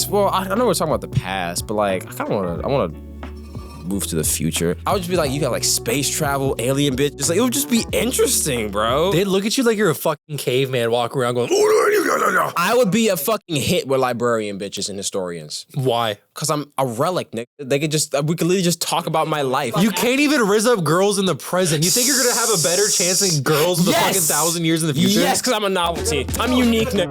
well, I know we're talking about the past, but like, I want to move to the future. I would just be like, you got like space travel, alien bitches. Like, it would just be interesting, bro. They'd look at you like you're a fucking caveman walking around going, I would be a fucking hit with librarian bitches and historians. why? Cause I'm a relic, Nick. We could literally just talk about my life. You can't even rizz up girls in the present. You think you're gonna have a better chance than girls in the fucking 1,000 years in the future? Yes, cause I'm a novelty. I'm unique, Nick.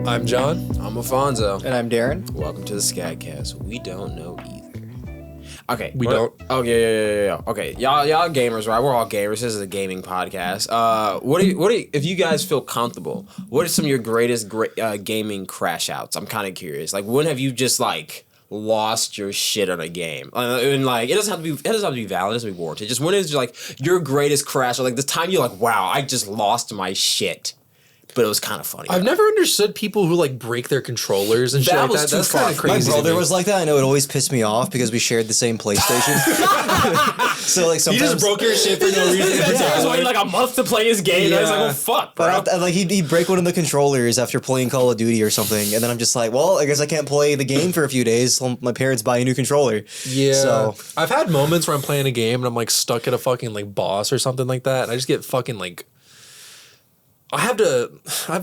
I'm John. I'm Afonso. And I'm Darren. Welcome to the Scat Cast. We don't know either. Okay. We don't? Oh, yeah. Okay. Y'all gamers, right? We're all gamers. This is a gaming podcast. What do you, if you guys feel comfortable, what are some of your greatest gaming crash outs? I'm kind of curious. Like, when have you just, like, lost your shit on a game? And, like, it doesn't have to be valid. It doesn't have to be warranted. Just when is, like, your greatest crash, or, like, this time you're like, wow, I just lost my shit. But it was kind of funny. I've never understood people who like break their controllers and shit like that. That's kind of crazy. My brother was like that. I know it always pissed me off because we shared the same PlayStation. So like sometimes You just broke your shit for no reason. I was waiting like a month to play his game. Yeah. And I was like, well, fuck, bro. But like he'd break one of the controllers after playing Call of Duty or something, and then I'm just like, well, I guess I can't play the game for a few days till my parents buy a new controller. Yeah. So I've had moments where I'm playing a game and I'm like stuck at a fucking like boss or something like that, and I just get fucking like. I have to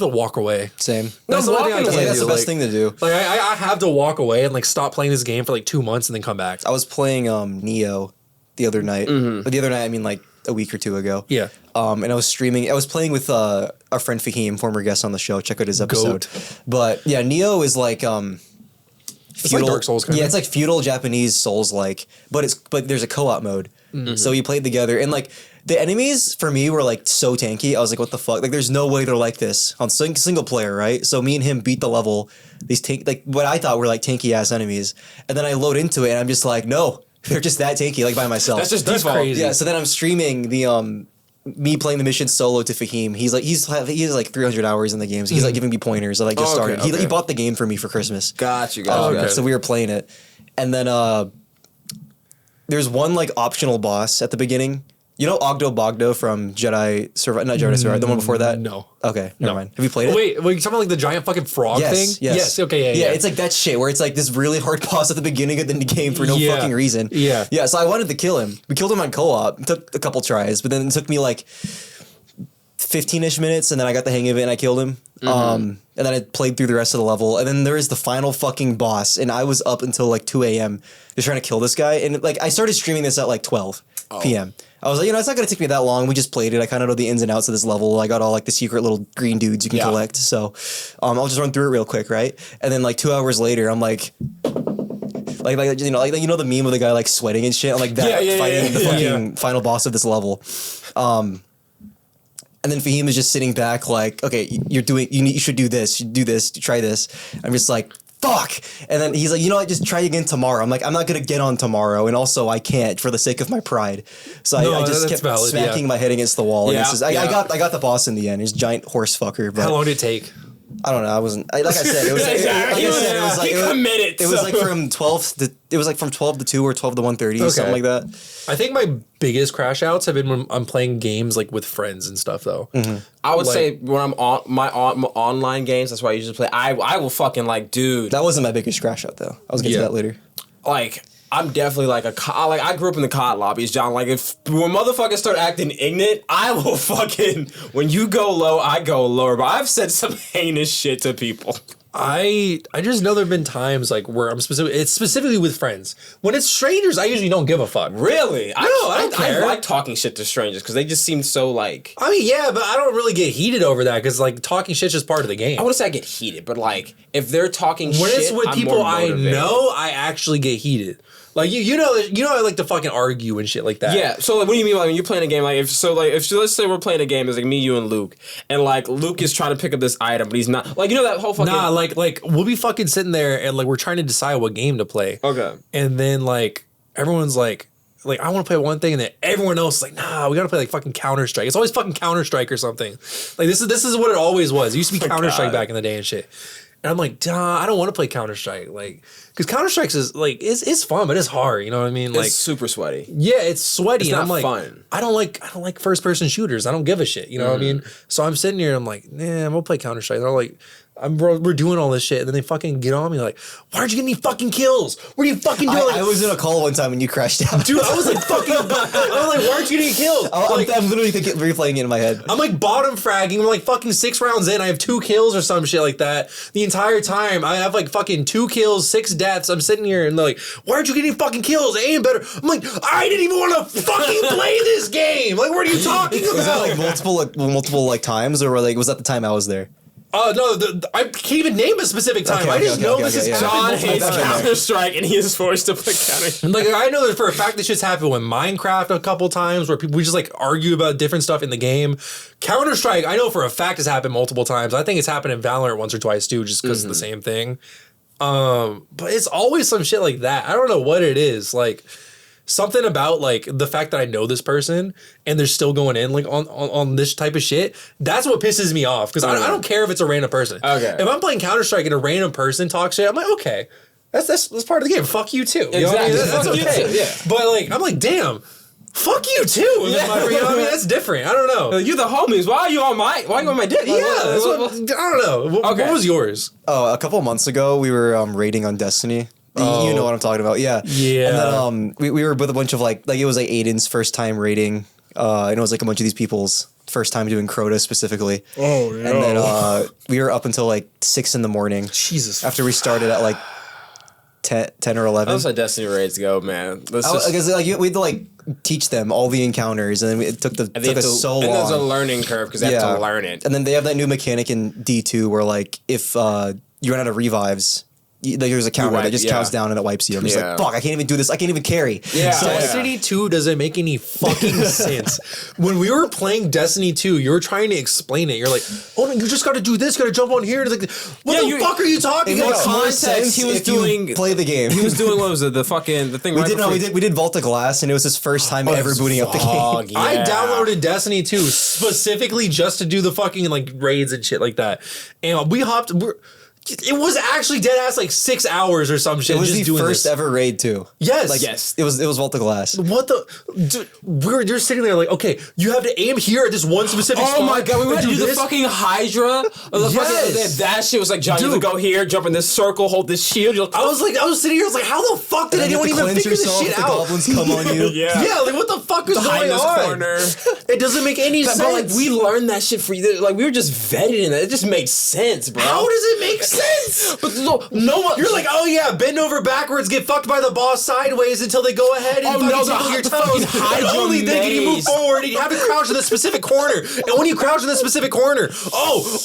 walk away. Same. That's the only thing I can do. That's the best thing to do. Like I have to walk away and like stop playing this game for like 2 months and then come back. I was playing Neo the other night. But the other night, I mean like a week or two ago. Yeah. And I was streaming. I was playing with our friend Fahim, former guest on the show. Check out his episode. Goat. But yeah, Neo is like It's feudal, like Dark Souls kind of. Yeah, it's like feudal Japanese Souls like, but there's a co-op mode. So we played together, and like the enemies for me were like so tanky. I was like, what the fuck? Like there's no way they're like this on single player, right? So me and him beat the level. These like what I thought were like tanky ass enemies, and then I load into it and I'm just like, no, they're just that tanky, like by myself. That's just default. crazy. Yeah. So then I'm streaming the me playing the mission solo to Fahim. He has like 300 hours in the game. So he's like giving me pointers. I like just started. Okay. He bought the game for me for Christmas. Got you. Okay. So we were playing it, and then there's one like optional boss at the beginning. You know Ogdo Bogdo from Jedi Survivor? Not Jedi Survivor. The one before that. No. Okay, never mind. Have you played it? Wait, you're talking about like the giant fucking frog thing? Yes. Okay. Yeah. It's like that shit where it's like this really hard boss at the beginning of the game for no Yeah. fucking reason. Yeah. Yeah. So I wanted to kill him. We killed him on co-op. It took a couple tries, but then it took me like 15-ish minutes, and then I got the hang of it and I killed him. And then I played through the rest of the level, and then there is the final fucking boss, and I was up until like 2 a.m. just trying to kill this guy, and like I started streaming this at like 12 p.m. I was like, it's not gonna take me that long. We just played it. I kind of know the ins and outs of this level. I got all like the secret little green dudes you can collect. So I'll just run through it real quick, right? And then like 2 hours later, I'm like the meme of the guy like sweating and shit. I'm like that fighting the fucking final boss of this level. And then Fahim is just sitting back like, okay, you should do this, try this. I'm just like, fuck. And then he's like, just try again tomorrow. I'm like, I'm not going to get on tomorrow. And also I can't for the sake of my pride. So I just kept smacking my head against the wall. And I got the boss in the end. He's a giant horse fucker. But how long did it take? I don't know. I wasn't, like I said, it was, committed. It was like from 12 to 2 or 12 to 1:30, something like that. I think my biggest crash outs have been when I'm playing games like with friends and stuff though. I would say when I'm on my online games, that's why I usually play. I will fucking like, dude. That wasn't my biggest crash out though. I was getting to that later. Like, I'm definitely like I grew up in the COD lobbies, John. Like, when motherfuckers start acting ignorant, I will fucking, when you go low, I go lower. But I've said some heinous shit to people. I just know there have been times like where it's specifically with friends. When it's strangers, I usually don't give a fuck. Really? I care. I like talking shit to strangers because they just seem so like. I mean, yeah, but I don't really get heated over that because like talking shit's just part of the game. I wouldn't say I get heated, but like if they're talking when shit, it's with I'm people more I motivated. know, I actually get heated. Like you know I like to fucking argue and shit like that. Yeah. So like, what do you mean like when you're playing a game? Like if let's say we're playing a game, it's like me, you, and Luke, and like Luke is trying to pick up this item, but he's not. Like, that whole fucking. Nah, like we'll be fucking sitting there and like we're trying to decide what game to play. Okay. And then like everyone's like I want to play one thing, and then everyone else is like, nah, we gotta play like fucking Counter-Strike. It's always fucking Counter-Strike or something. Like this is what it always was. It used to be Counter-Strike back in the day and shit. And I'm like, duh, I don't want to play Counter-Strike. Like, because Counter-Strike is like, it's fun, but it's hard. You know what I mean? Like, it's super sweaty. Yeah, it's sweaty. It's and not I'm like, fun. I don't like first person shooters. I don't give a shit. You know what I mean? So I'm sitting here and I'm like, nah, I'm gonna play Counter-Strike. And they're like, we're doing all this shit, and then they fucking get on me like, why aren't you getting any fucking kills? What are you fucking doing? I was in a call one time when you crashed out. Dude, I was like fucking, I was like, why aren't you getting kills? I'm literally replaying it in my head. I'm like bottom fragging. I'm like fucking 6 rounds in. I have 2 kills or some shit like that. The entire time I have like fucking 2 kills, 6 deaths. I'm sitting here and they're like, why aren't you getting fucking kills? It ain't better. I'm like, I didn't even want to fucking play this game. Like, what are you talking about? Was that like multiple like times, or like was that the time I was there? No, I can't even name a specific time. I just know this is John hates Counter-Strike and he is forced to play Counter-Strike. Like, I know that for a fact this shit's happened with Minecraft a couple times where we just like argue about different stuff in the game. Counter-Strike, I know for a fact has happened multiple times. I think it's happened in Valorant once or twice too, just because of the same thing. But it's always some shit like that. I don't know what it is. Like, something about like the fact that I know this person and they're still going in like on this type of shit. That's what pisses me off, because I don't care if it's a random person. Okay. If I'm playing Counter-Strike and a random person talks shit, I'm like, okay, that's part of the game. Fuck you too. You know what I mean? That's okay. Yeah. But like, I'm like, damn. Fuck you too. You know what I mean? That's different. I don't know. You're the homies. Why are you on my dick? Yeah, that's what, I don't know. What was yours? Oh, a couple of months ago, we were raiding on Destiny. You know what I'm talking about, yeah. Yeah. And then we were with a bunch of like it was like Aiden's first time raiding, and it was like a bunch of these people's first time doing Crota specifically. Oh no. And then we were up until like 6 a.m. Jesus. After we started at like 10 or 11. That's how Destiny raids go, man. Because like we had to like teach them all the encounters, and then it took us so long. And there's a learning curve because they have to learn it. And then they have that new mechanic in D2 where like if you run out of revives, there's a counter that just counts down and it wipes you. I'm just like, fuck, I can't even do this. I can't even carry. Yeah. So Destiny 2 doesn't make any fucking sense. When we were playing Destiny 2, you were trying to explain it. You're like, oh, no, you just got to do this, got to jump on here. And it's like, what the fuck are you talking it about? makes more sense he was if you play the game. He was doing, what was it, the thing we did Vault of Glass, and it was his first time ever booting up the game. Yeah. I downloaded Destiny 2 specifically just to do the fucking like raids and shit like that. And it was actually dead ass like 6 hours or some shit. It was just the doing first ever raid too. Yes. Like, yes. It was Vault of Glass. What the? Dude, you're sitting there like, okay, you have to aim here at this one specific spot. Oh my god, we went to do the this. fucking Hydra. That shit was like, John, you have to go here, jump in this circle, hold this shield. I was sitting here, I was like, how the fuck did anyone even figure this shit out? The goblins come on you. Yeah, like what the fuck is going on? Corner. It doesn't make any sense. But like we learned that shit for you. Like we were just vetted in that. It just makes sense, bro. How does it make sense? But no one. You're like, oh yeah, bend over backwards, get fucked by the boss sideways until they go ahead and tickle your toes. And only then can you move forward, and you have to crouch in the specific corner. And when you crouch in the specific corner,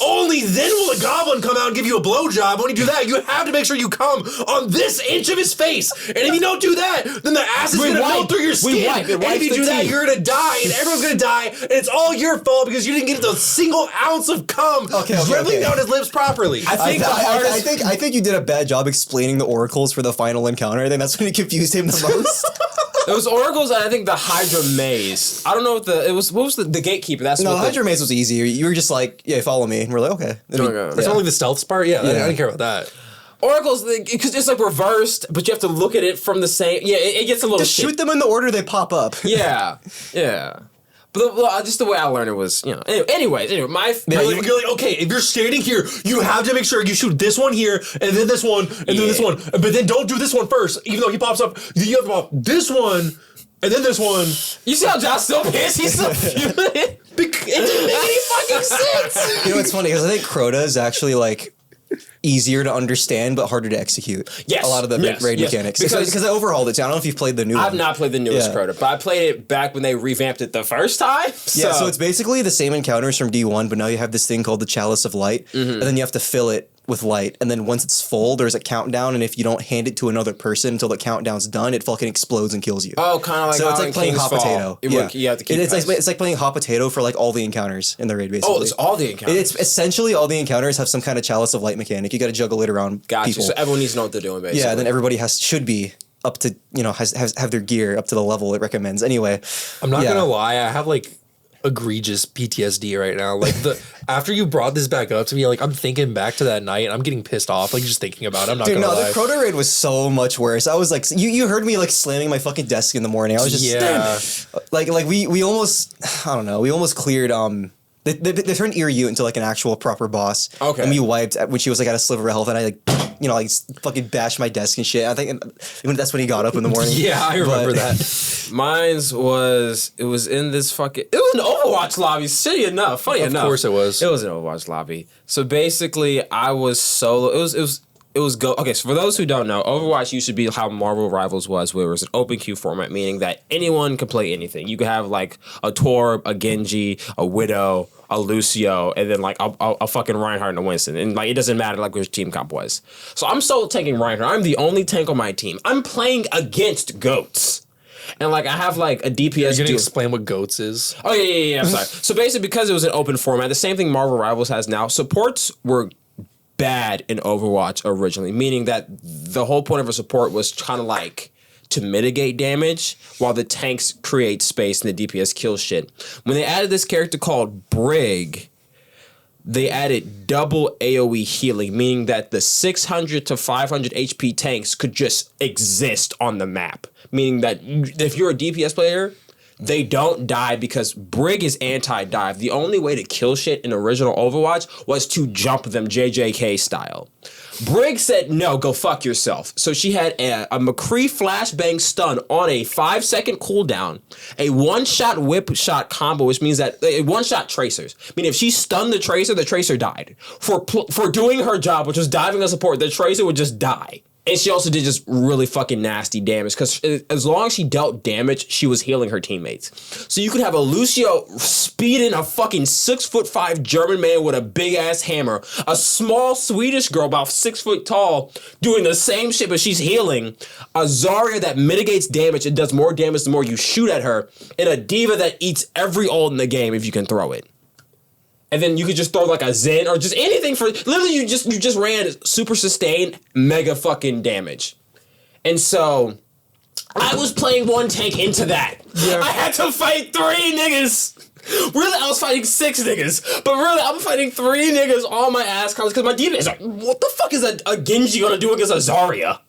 only then will a goblin come out and give you a blowjob. When you do that, you have to make sure you come on this inch of his face. And if you don't do that, then the ass is gonna melt through your skin. And if you do that, you're gonna die, and everyone's gonna die, and it's all your fault because you didn't get a single ounce of cum dribbling down his lips properly. I think you did a bad job explaining the oracles for the final encounter. I think that's when you confused him the most. It was oracles and I think the Hydra maze. I don't know what was the gatekeeper. That's the Hydra maze was easier. You were just like, yeah, follow me, and we're like, okay. It's only the stealth part. Yeah, I didn't care about that. Oracles, because it's like reversed, but you have to look at it from the same. Yeah, it gets a little. Just shoot them in the order they pop up. Yeah. But just the way I learned it was, Anyways, you're like, okay, if you're standing here, you have to make sure you shoot this one here, and then this one, and then this one. But then don't do this one first, even though he pops up. You have to pop this one, and then this one. You see how John's still pissed? He's still fuming. It didn't make any fucking sense. You know, it's funny, because I think Crota is actually, like, easier to understand but harder to execute. Yes. A lot of the raid mechanics. Because I overhauled it too. I don't know if you've played the new one. I've not played the newest Crota, but I played it back when they revamped it the first time. Yeah, so it's basically the same encounters from D1, but now you have this thing called the Chalice of Light, and then you have to fill it with light, and then once it's full, there's a countdown, and if you don't hand it to another person until the countdown's done, it fucking explodes and kills you. Oh, kind of like so it's like playing hot potato. You have to keep it's like playing hot potato for like all the encounters in the raid, basically. Oh, it's all the encounters. It's essentially all the encounters have some kind of Chalice of Light mechanic. You got to juggle it around people. So everyone needs to know what they're doing, basically. Yeah, then everybody should be up to have their gear up to the level it recommends. Anyway, I'm not gonna lie, I have like egregious PTSD right now. Like after you brought this back up to me, like I'm thinking back to that night and I'm getting pissed off, like just thinking about it. I'm not gonna lie. The Crota raid was so much worse. I was like, you heard me like slamming my fucking desk in the morning. I was just like we almost, I don't know, we almost cleared the They turned Iryu into like an actual proper boss. Okay. And we wiped when she was like at a sliver of health, and I like fucking bashed my desk and shit. I think that's when he got up in the morning. Yeah, I remember that. Mine's was it was in this fucking it was an Overwatch lobby. Funny enough. Of course it was. It was an Overwatch lobby. So basically, I was solo. It was go. Okay, so for those who don't know, Overwatch used to be how Marvel Rivals was, where it was an open queue format, meaning that anyone could play anything. You could have like a Torb, a Genji, a Widow, a Lucio, and then like a fucking Reinhardt and a Winston, and like it doesn't matter like which team comp was. So I'm solo tanking Reinhardt. I'm the only tank on my team. I'm playing against goats. And like I have like a DPS. You're gonna explain what GOATS is? Oh yeah. I'm sorry. So basically, because it was an open format, the same thing Marvel Rivals has now. Supports were bad in Overwatch originally, meaning that the whole point of a support was kind of like to mitigate damage while the tanks create space and the DPS kill shit. When they added this character called Brig, they added double AoE healing, meaning that the 600 to 500 HP tanks could just exist on the map. Meaning that if you're a DPS player, they don't die because Brig is anti-dive. The only way to kill shit in original Overwatch was to jump them JJK style. Brig said, no, go fuck yourself. So she had a McCree flashbang stun on a 5-second cooldown, a one-shot whip shot combo, which means that one-shot tracers. I mean, if she stunned the tracer died. For doing her job, which was diving a support, the tracer would just die. And she also did just really fucking nasty damage because as long as she dealt damage, she was healing her teammates. So you could have a Lucio speeding a fucking 6'5" German man with a big ass hammer, a small Swedish girl about 6 foot tall doing the same shit, but she's healing, a Zarya that mitigates damage and does more damage the more you shoot at her, and a diva that eats every ult in the game if you can throw it. And then you could just throw like a Zen or just anything for literally you just ran super sustained mega fucking damage. And so I was playing one tank into that. Yeah. I had to fight 3 niggas. Really, I was fighting 6 niggas. But really, I'm fighting 3 niggas on my ass because my DPS is like, what the fuck is a Genji gonna do against a Zarya?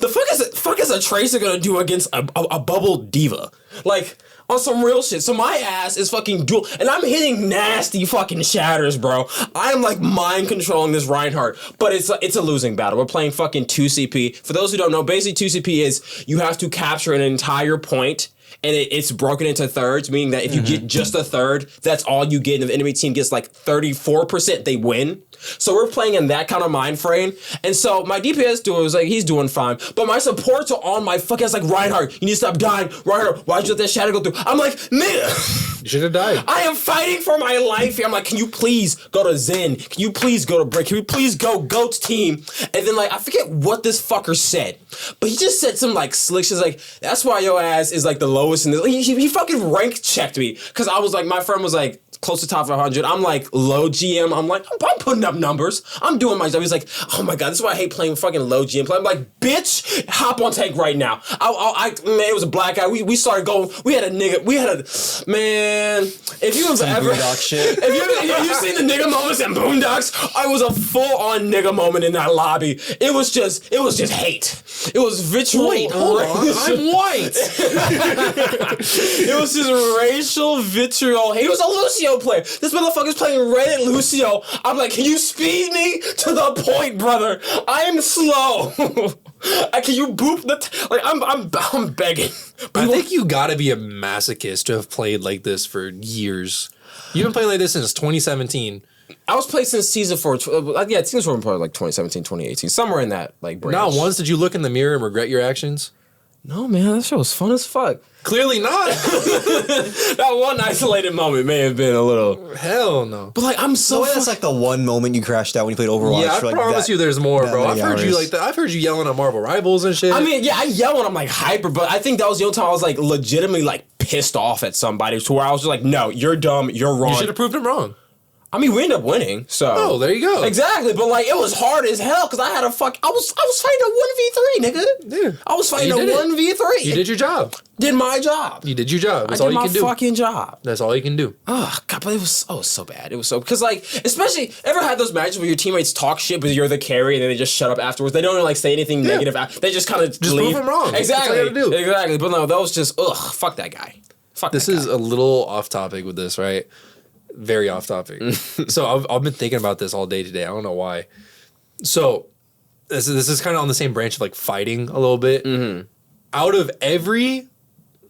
The fuck is a Tracer gonna do against a bubble diva? Like, on some real shit. So my ass is fucking dual, and I'm hitting nasty fucking shatters, bro. I am like mind controlling this Reinhardt, but it's a losing battle. We're playing fucking 2CP. For those who don't know, basically 2CP is you have to capture an entire point, and it's broken into thirds, meaning that if you get just a third, that's all you get, and if the enemy team gets like 34%, they win. So we're playing in that kind of mind frame. And so my DPS duo was like, he's doing fine. But my supports are on my fucking ass like, Reinhardt, you need to stop dying. Reinhardt, why'd you let that shadow go through? I'm like, nigga. You should have died. I am fighting for my life here. I'm like, can you please go to Zen? Can you please go to Break? Can we please go Goat's team? And then like, I forget what this fucker said. But he just said some like slick shit like, that's why your ass is like the lowest in the... He fucking rank checked me. Because I was like, my friend was like, close to top 100. I'm like low GM. I'm like, I'm putting up numbers. I'm doing my job. He's like, oh my God, this is why I hate playing fucking low GM play. I'm like, bitch, hop on tank right now. Man, it was a black guy. We started going, man, if you have ever, if you've seen the nigga moments in Boondocks, I was a full on nigga moment in that lobby. It was just hate. It was vitriol. Wait, hold on. I'm white. It was just racial vitriol. He was a Lucio player. This motherfucker's playing Reddit Lucio. I'm like, can you speed me to the point, brother? I am slow. Can you boop I'm begging. I think you gotta be a masochist to have played like this for years. You've been playing like this since 2017. I was playing since season 4. Yeah, season 4 probably like 2017, 2018. Somewhere in that like branch. Not once did you look in the mirror and regret your actions? No, man, that show was fun as fuck. Clearly not. That one isolated moment may have been a little... Hell no. But like, I'm so... that's like the one moment you crashed out when you played Overwatch. Yeah, I for, like, promise you there's more, bro. I've heard hours. you like that. I've heard you yelling at Marvel Rivals and shit. I mean, yeah, I yell when I'm like hyper, but I think that was the only time I was like legitimately like pissed off at somebody to where I was just like, no, you're dumb, you're wrong. You should have proved him wrong. I mean, we ended up winning, so... Oh, there you go. Exactly, but like, it was hard as hell, because I had a I was fighting a 1v3, nigga. Yeah. I was fighting a 1v3. You did your job. Did my job. You did your job. That's all you can do. I did my fucking job. That's all you can do. Oh, God, but it was so bad. It was so... Because, like, especially... Ever had those matches where your teammates talk shit, but you're the carry, and then they just shut up afterwards? They don't, like, say anything negative. They just kind of leave. Just prove them wrong. Exactly. That's all you gotta do. Exactly. But no, that was just... Ugh, fuck that guy. Fuck This that guy. is a little off topic with this, right? very off topic. So I've been thinking about this all day today. I don't know why. So this is kind of on the same branch of like fighting a little bit. Mm-hmm. Out of every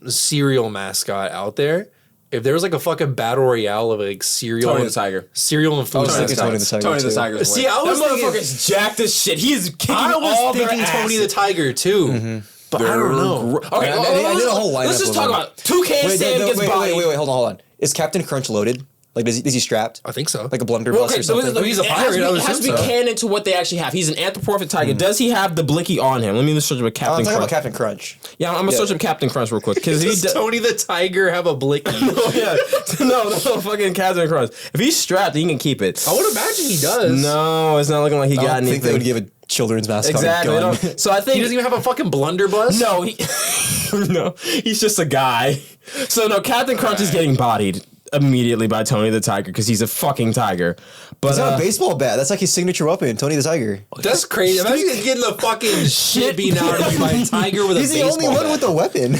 cereal mascot out there, if there was like a fucking battle royale of like cereal, Tony the Tiger, cereal and food, Tony the Tiger. Tony the Tiger. See, I was that thinking, motherfucker's jacked as shit. He's kicking I was all thinking their Tony the asses. Tiger too. Mm-hmm. But I don't know. Okay, I did a whole lineup. let's just of talk them. about Toucan Sam gets bodied. Wait, hold on. Is Captain Crunch loaded? Like, is he strapped? I think so. Like a blunderbuss or something? So He's a it has pirate, to I be, would it has to be assume so. canon to what they actually have. He's an anthropomorphic tiger. Does he have the blicky on him? Let me just search up I'm Captain talking about Crunch. Captain Crunch. Yeah, I'm gonna search up Captain Crunch real quick because Does Tony the Tiger have a blicky? Oh, yeah. No, fucking Captain Crunch. If he's strapped, he can keep it. I would imagine he does. No, it's not looking like he I got don't think they anything. would give a children's mascot Exactly. a gun. So I think He doesn't even have a fucking blunderbuss? no, no, he's just a guy. So no, Captain Crunch is getting bodied immediately by Tony the Tiger because he's a fucking tiger. But He's not a baseball bat. That's like his signature weapon, Tony the Tiger. That's crazy. Imagine getting the fucking shit beaten out of you by a tiger with He's a the baseball only one bat. with a weapon.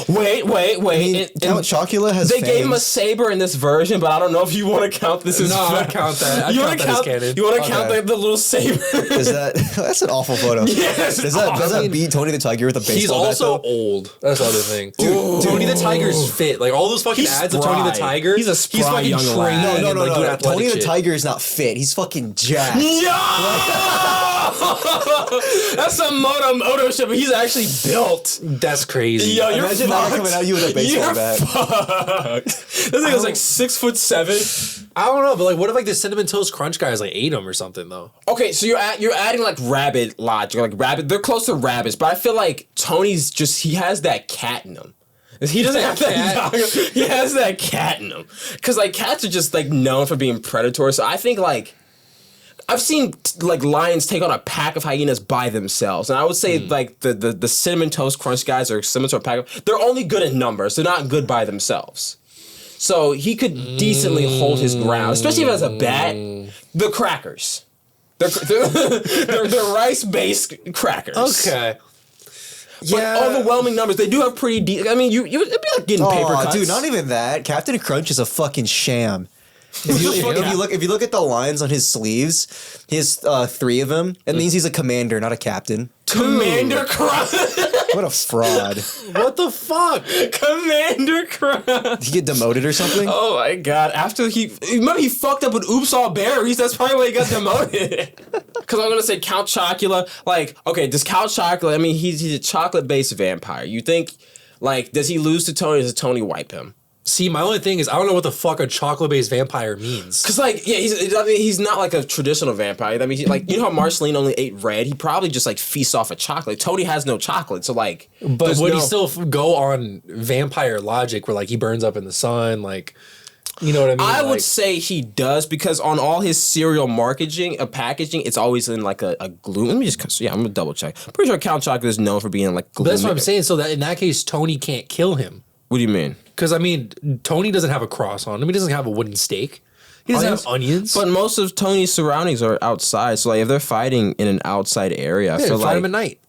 wait. Count Chocula has They fangs. gave him a saber in this version, but I don't know if you want to count this as. No, I count that. You want to count? canon. You want to count Okay. the little saber? Is that that's an awful photo? Yes, Does that beat Tony the Tiger with a baseball He's also bat? old. That's the other thing. Dude, Tony the Tiger's fit. Like all those fucking He's ads of Tony the spry. Tiger. He's a spry fucking young lad. trained No, and, like, doing athletic Tony the shit. Tiger is not fit. He's fucking jacked. That's some Moto shit, but he's actually built. That's crazy. Yo, you're Imagine that fucked. coming at you with a baseball You're bat. fucked. This thing was like 6'7". I don't know, but like, what if like the Cinnamon Toast Crunch guys like ate him or something though? Okay, so you're adding like rabbit logic, like rabbit. They're close to rabbits, but I feel like Tony's just he has that cat in him. He doesn't have that. He has that cat in him, because like cats are just like known for being predatory. So I think like I've seen like lions take on a pack of hyenas by themselves, and I would say like the Cinnamon Toast Crunch guys are similar to a pack of. They're only good in numbers. They're not good by themselves. So he could decently hold his ground, especially if it has a bat. The crackers. They're rice-based crackers. Okay. But overwhelming numbers. They do have pretty deep. I mean, it'd be like getting paper cuts. Dude, not even that. Captain Crunch is a fucking sham. If you look at the lines on his sleeves, he has 3 of them. It means he's a commander, not a captain. Commander Crunch. What a fraud. What the fuck? Commander Crunch. Did he get demoted or something? Oh my god! After remember he fucked up with Oops All Berries. That's probably why he got demoted. Because I'm gonna say Count Chocula. Like, okay, does Count Chocula? I mean, he's a chocolate-based vampire. You think, like, does he lose to Tony? Or does Tony wipe him? See, my only thing is I don't know what the fuck a chocolate-based vampire means. Cause like, yeah, he's not like a traditional vampire. I mean, like, you know how Marceline only ate red? He probably just like feasts off of chocolate. Tony has no chocolate, so like. But would he still go on vampire logic where like he burns up in the sun, like, you know what I mean? I like, would say he does, because on all his cereal packaging, it's always in like a glue. Let me just, I'm gonna double check. Pretty sure Count Chocula is known for being like glue. But that's what I'm saying. So that in that case, Tony can't kill him. What do you mean? Because I mean, Tony doesn't have a cross on him. He doesn't have a wooden stake. He doesn't have onions. But most of Tony's surroundings are outside. So like, if they're fighting in an outside area, I feel fight like him at night.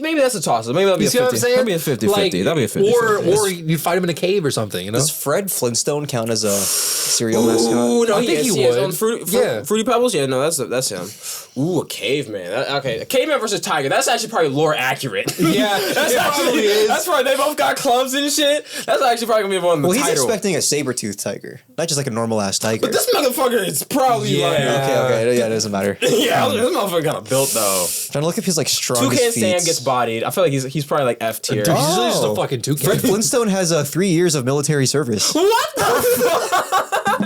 maybe that's a toss. Maybe that'll be You a see what I'm 50. saying? That'll be a 50-50. Like, That'll be a 50. Or you fight him in a cave or something. You know. Does Fred Flintstone count as a cereal mascot? Ooh, no, I think he would. On Fruity Pebbles? Yeah, no, that's him. Ooh, a caveman. Okay, a caveman versus tiger. That's actually probably lore accurate. Yeah, that's it actually probably is. That's right. They both got clubs and shit. That's actually probably gonna be one of the Well, he's title. expecting a saber-toothed tiger, not just like a normal ass tiger. But this motherfucker is probably like. Okay, yeah, it doesn't matter. Yeah, this motherfucker got a built though. Trying to look if he's like strong. Toucan Sam gets bodied. I feel like he's probably like F tier. Dude, he's usually just Oh. a fucking toucan. Fred Flintstone has 3 years of military service. What the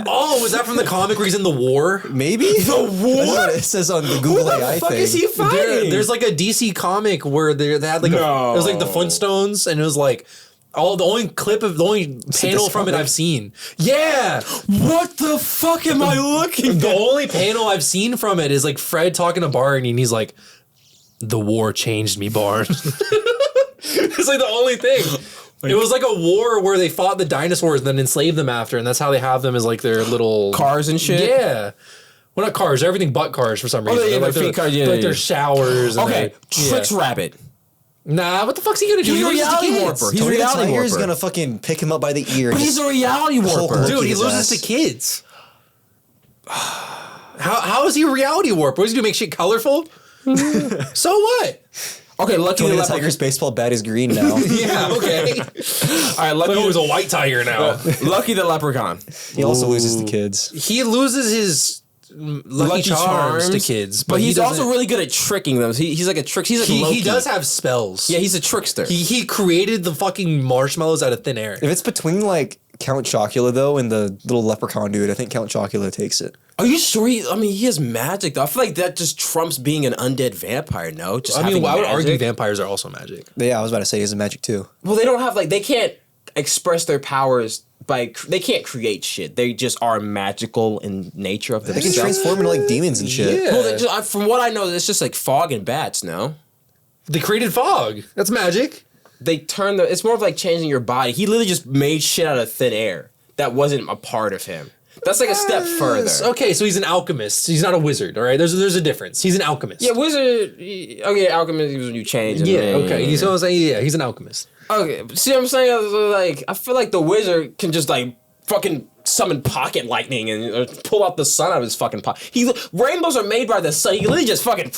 Oh, was that from the comic where he's in the war? Maybe The war? That's what it says on the Google What AI the fuck thing. is he fighting? There's like a DC comic where they had like it was like the Flintstones, and it was like the only panel from it I've seen. Yeah, What the fuck am I looking the at? only panel I've seen from it is like Fred talking to Barney, and he's like, "The war changed me, Barn." It's like the only thing. It was like a war where they fought the dinosaurs and then enslaved them after, and that's how they have them as like their little Cars and shit? Yeah. Well, not cars. Everything but cars for some reason. yeah, They're like their feet cars, yeah, like yeah, their yeah. showers. And Okay, Tricks Rabbit. Nah, what the fuck's he gonna do? He's a loses to reality kids. warper. He's a Tony the reality Tiger is warper. gonna fucking pick him up by the ear. But he's a reality warper. Hulk Dude, he his loses ass. to kids. How is he a reality warp? What does he do? Make shit colorful? So what? Okay, Lucky Tony the the Tiger's baseball bat is green now. Yeah, okay. All right, Lucky It was a white tiger now. Lucky the Leprechaun. He also loses the kids. He loses his lucky charms to kids, but he's he also doesn't- really good at tricking them. He's like a trick. He's like he Loki. does have spells. Yeah, he's a trickster. He created the fucking marshmallows out of thin air. If it's between like Count Chocula though and the little leprechaun dude, I think Count Chocula takes it. Are you sure? He has magic though. I feel like that just trumps being an undead vampire. No, just I mean, having I would magic. argue vampires are also magic. Yeah, I was about to say he's a magic too. Well, they don't have they can't express their powers by. They can't create shit. They just are magical in nature of They can themselves. transform into like demons and shit. Yeah. Well, from what I know, it's just like fog and bats. No, They created fog. That's magic. they turn the. It's more of like changing your body. He literally just made shit out of thin air that wasn't a part of him. That's like a step further. Okay, so he's an alchemist. He's not a wizard, all right? There's a difference. He's an alchemist. Yeah, wizard. Okay, alchemist is when you change. Yeah, okay. You see what I'm saying? Yeah, he's an alchemist. Okay, see what I'm saying? Like, I feel like the wizard can just like fucking summon pocket lightning and or pull out the sun out of his fucking pocket. Rainbows are made by the sun. He literally just fucking,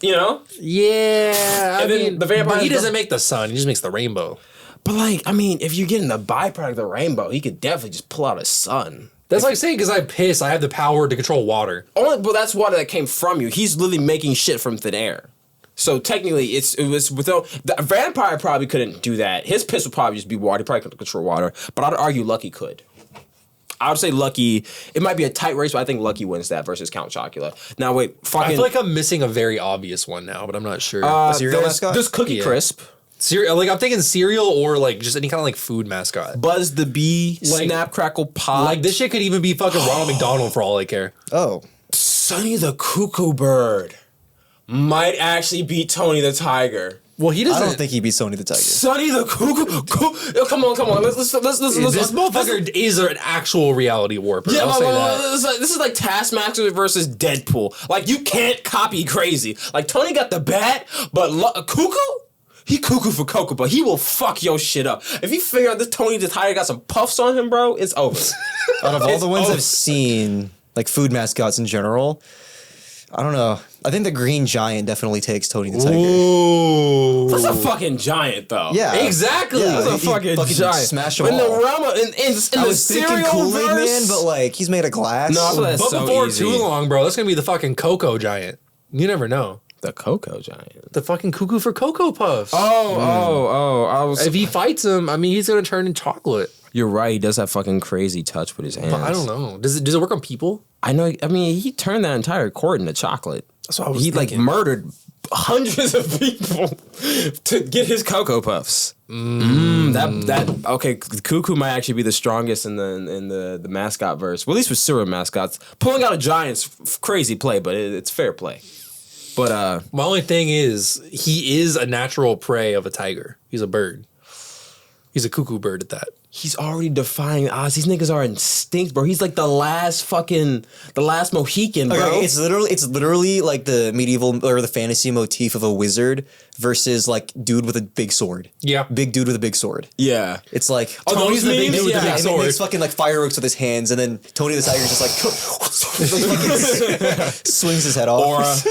you know. Yeah, And then the vampire but he don't- doesn't make the sun. He just makes the rainbow. But like, I mean, if you're getting the byproduct of the rainbow, he could definitely just pull out a sun. That's like saying because I piss, I have the power to control water. Only, but that's water that came from you. He's literally making shit from thin air. So technically, it was without the vampire probably couldn't do that. His piss would probably just be water. He probably couldn't control water. But I'd argue Lucky could. I would say Lucky. It might be a tight race, but I think Lucky wins that versus Count Chocula. Now wait, fucking. I feel like I'm missing a very obvious one now, but I'm not sure. cereal there's, mascot? there's Cookie Yeah. Crisp, Like I'm thinking cereal or like just any kind of like food mascot. Buzz the Bee, Like- Snap Crackle Pop. Like this shit could even be fucking Ronald McDonald for all I care. Oh. Sonny the Cuckoo Bird might actually beat Tony the Tiger. Well, he doesn't. I don't think he beats Tony the Tiger. Sonny the Cuckoo. Yo, come on. Let's this motherfucker is an actual reality warper. Yeah, I'll say that. this is like Taskmaster versus Deadpool. Like, you can't copy crazy. Like, Tony got the bat, but Cuckoo? He cuckoo for cocoa, but he will fuck your shit up. If you figure out this Tony the Tiger got some puffs on him, bro, it's over. Out of all It's the ones over. I've seen, like food mascots in general, I don't know. I think the Green Giant definitely takes Tony the Tiger. Ooh. That's a fucking giant, though. Yeah. Exactly. Yeah, That's a he fucking giant. smash 'em in the all. realm of, in I the was thinking cereal Kool-Aid Man, verse, but like he's made of glass. No, I feel that's But so before easy. too long, bro, that's gonna be the fucking Cocoa Giant. You never know. The Cocoa Giant. The fucking cuckoo for Cocoa Puffs. I was. If he fights him, I mean, he's gonna turn into chocolate. You're right. He does have fucking crazy touch with his hands. But I don't know. Does it work on people? I know. I mean, he turned that entire court into chocolate. That's what I was He thinking. like murdered hundreds of people to get his Cocoa Puffs. That okay. Cuckoo might actually be the strongest in the mascot verse. Well, at least with cereal mascots, pulling out a giant's crazy play, but it's fair play. But My only thing is, he is a natural prey of a tiger. He's a bird. He's a cuckoo bird at that. he's already defying odds. These niggas are instinct, bro. He's like the last Mohican, bro. Okay, it's literally like the medieval or the fantasy motif of a wizard versus like dude with a big sword. Yeah. Big dude with a big sword. Yeah. It's like Tony's the big dude with the big and sword. he makes fucking like fireworks with his hands, and then Tony the Tiger's just like fucking swings his head off.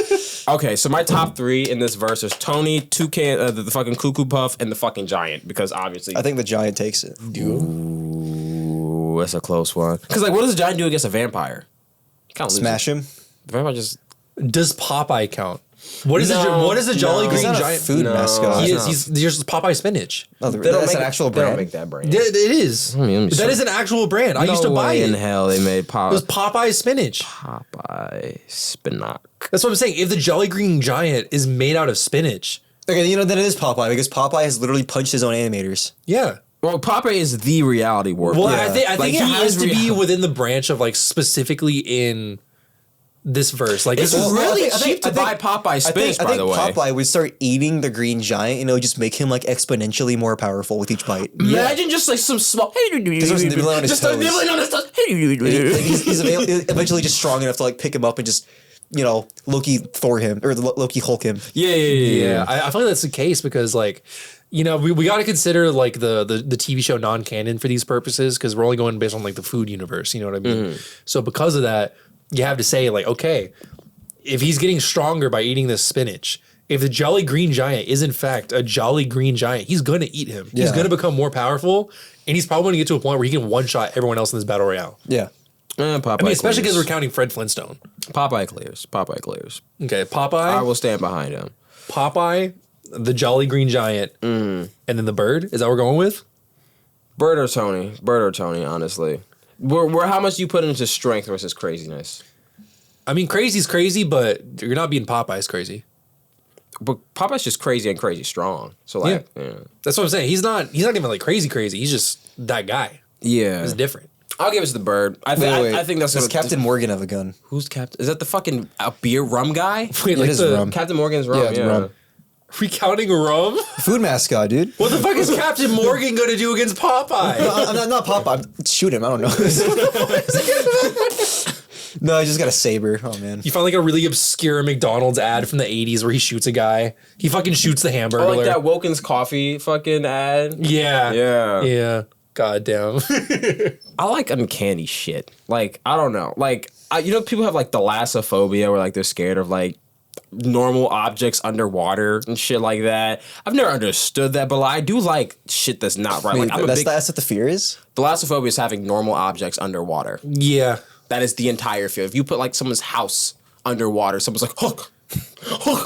Okay, so my top three in this verse is Tony, Toucan, the fucking Cuckoo Puff, and the fucking Giant, because obviously. I think the Giant takes it. Ooh, that's a close one. Because like, what does a Giant do against a vampire? Kind of Smash him. The vampire just. Does Popeye count? What is the Jolly no. Green He's not a Giant? food mascot. He No. is. He's just Popeye spinach. Oh, They don't that's make an actual They don't brand. make that brand. Yeah, it is. let me That show- is an actual brand. I used to No buy way it. in hell they made It was Popeye spinach. Popeye spinach. That's what I'm saying. If the Jolly Green Giant is made out of spinach, Okay, you know then it is Popeye because Popeye has literally punched his own animators. yeah. Well, Popeye is the reality warper. Well, Yeah. I think Like, it he has is to be real- within the branch of like specifically in this verse. Like It's this is really I think- cheap to I think- buy Popeye spinach, I by think the way. Popeye would start eating the Green Giant, and it would just make him like exponentially more powerful with each bite. Imagine just like some small. starts nibbling on his Just start toes. nibbling on his toes. He's eventually just strong enough to like pick him up and just Loki Thor him or Loki Hulk him. Yeah. I feel like that's the case because like, we got to consider like the TV show non-canon for these purposes because we're only going based on like the food universe. You know what I mean? So because of that, you have to say like, okay, if he's getting stronger by eating this spinach, if the Jolly Green Giant is in fact a Jolly Green Giant, he's going to eat him. He's going to become more powerful, and he's probably going to get to a point where he can one-shot everyone else in this battle royale. Yeah. Especially because we're counting Fred Flintstone. Popeye clears. Okay, Popeye. I will stand behind him. Popeye, the Jolly Green Giant, and then the bird. Is that what we're going with? Bird or Tony, honestly. Where how much do you put into strength versus craziness? I mean, crazy's crazy, but you're not being Popeye's crazy. But Popeye's just crazy and crazy strong. So like, yeah. That's what I'm saying. He's not even like crazy. He's just that guy. Yeah. He's different. I'll give it to the bird. I think that's Does Captain Morgan have a gun? Who's Captain? Is that the fucking beer rum guy? Wait, like is rum. Captain Morgan's rum. Yeah, it's rum. Are we counting rum? Food mascot, dude. What the fuck is Captain Morgan going to do against Popeye? I'm not Popeye. Shoot him. I don't know. No, I just got a saber. Oh man. You find like a really obscure McDonald's ad from the 80s where he shoots a guy. He fucking shoots the hamburger. Oh, like that Wilkins coffee fucking ad. Yeah. God damn. I like uncanny shit. Like, I don't know. Like, people have like thalassophobia where like they're scared of like normal objects underwater and shit like that. I've never understood that, but I do like shit that's not right. Wait, Like, that's what the fear is? Thalassophobia is having normal objects underwater. Yeah. That is the entire fear. If you put like someone's house underwater, someone's like, hook.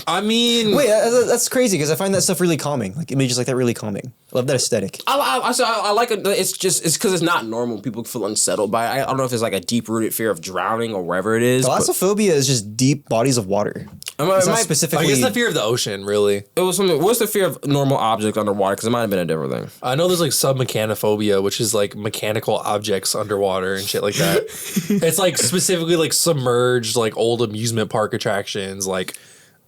I mean, wait, that's crazy because I find that stuff really calming. Like images like that really calming. I love that aesthetic. I like it. It's because it's not normal. People feel unsettled by it. I don't know if it's like a deep rooted fear of drowning or wherever it is. Thalassophobia is just deep bodies of water. It's not specifically. I guess the fear of the ocean, really. It was something. What's the fear of normal objects underwater? Because it might have been a different thing. I know there's like submechanophobia, which is like mechanical objects underwater and shit like that. It's like specifically like submerged, like old amusement park attractions, like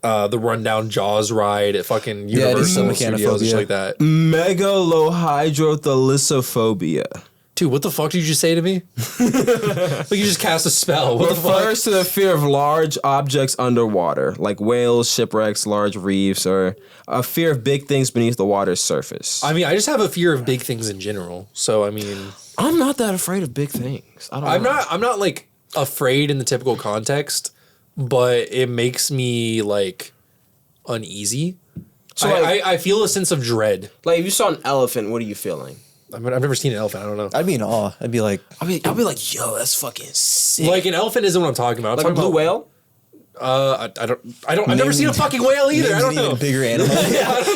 the rundown Jaws ride at fucking Universal Studios and shit like that. Megalohydrothalassophobia. Dude, what the fuck did you just say to me? Like you just cast a spell. What the fuck? Refers to the fear of large objects underwater, like whales, shipwrecks, large reefs, or a fear of big things beneath the water's surface. I mean, I just have a fear of big things in general. So I mean, I'm not that afraid of big things. I'm not like afraid in the typical context, but it makes me like uneasy. So I feel a sense of dread. Like if you saw an elephant, what are you feeling? I mean, I've never seen an elephant. I don't know. I'd be in awe. I'd be like, yo, that's fucking sick. Like an elephant isn't what I'm talking about. I'm like talking a blue whale. I've never seen a fucking whale either. I don't know. Even bigger animal.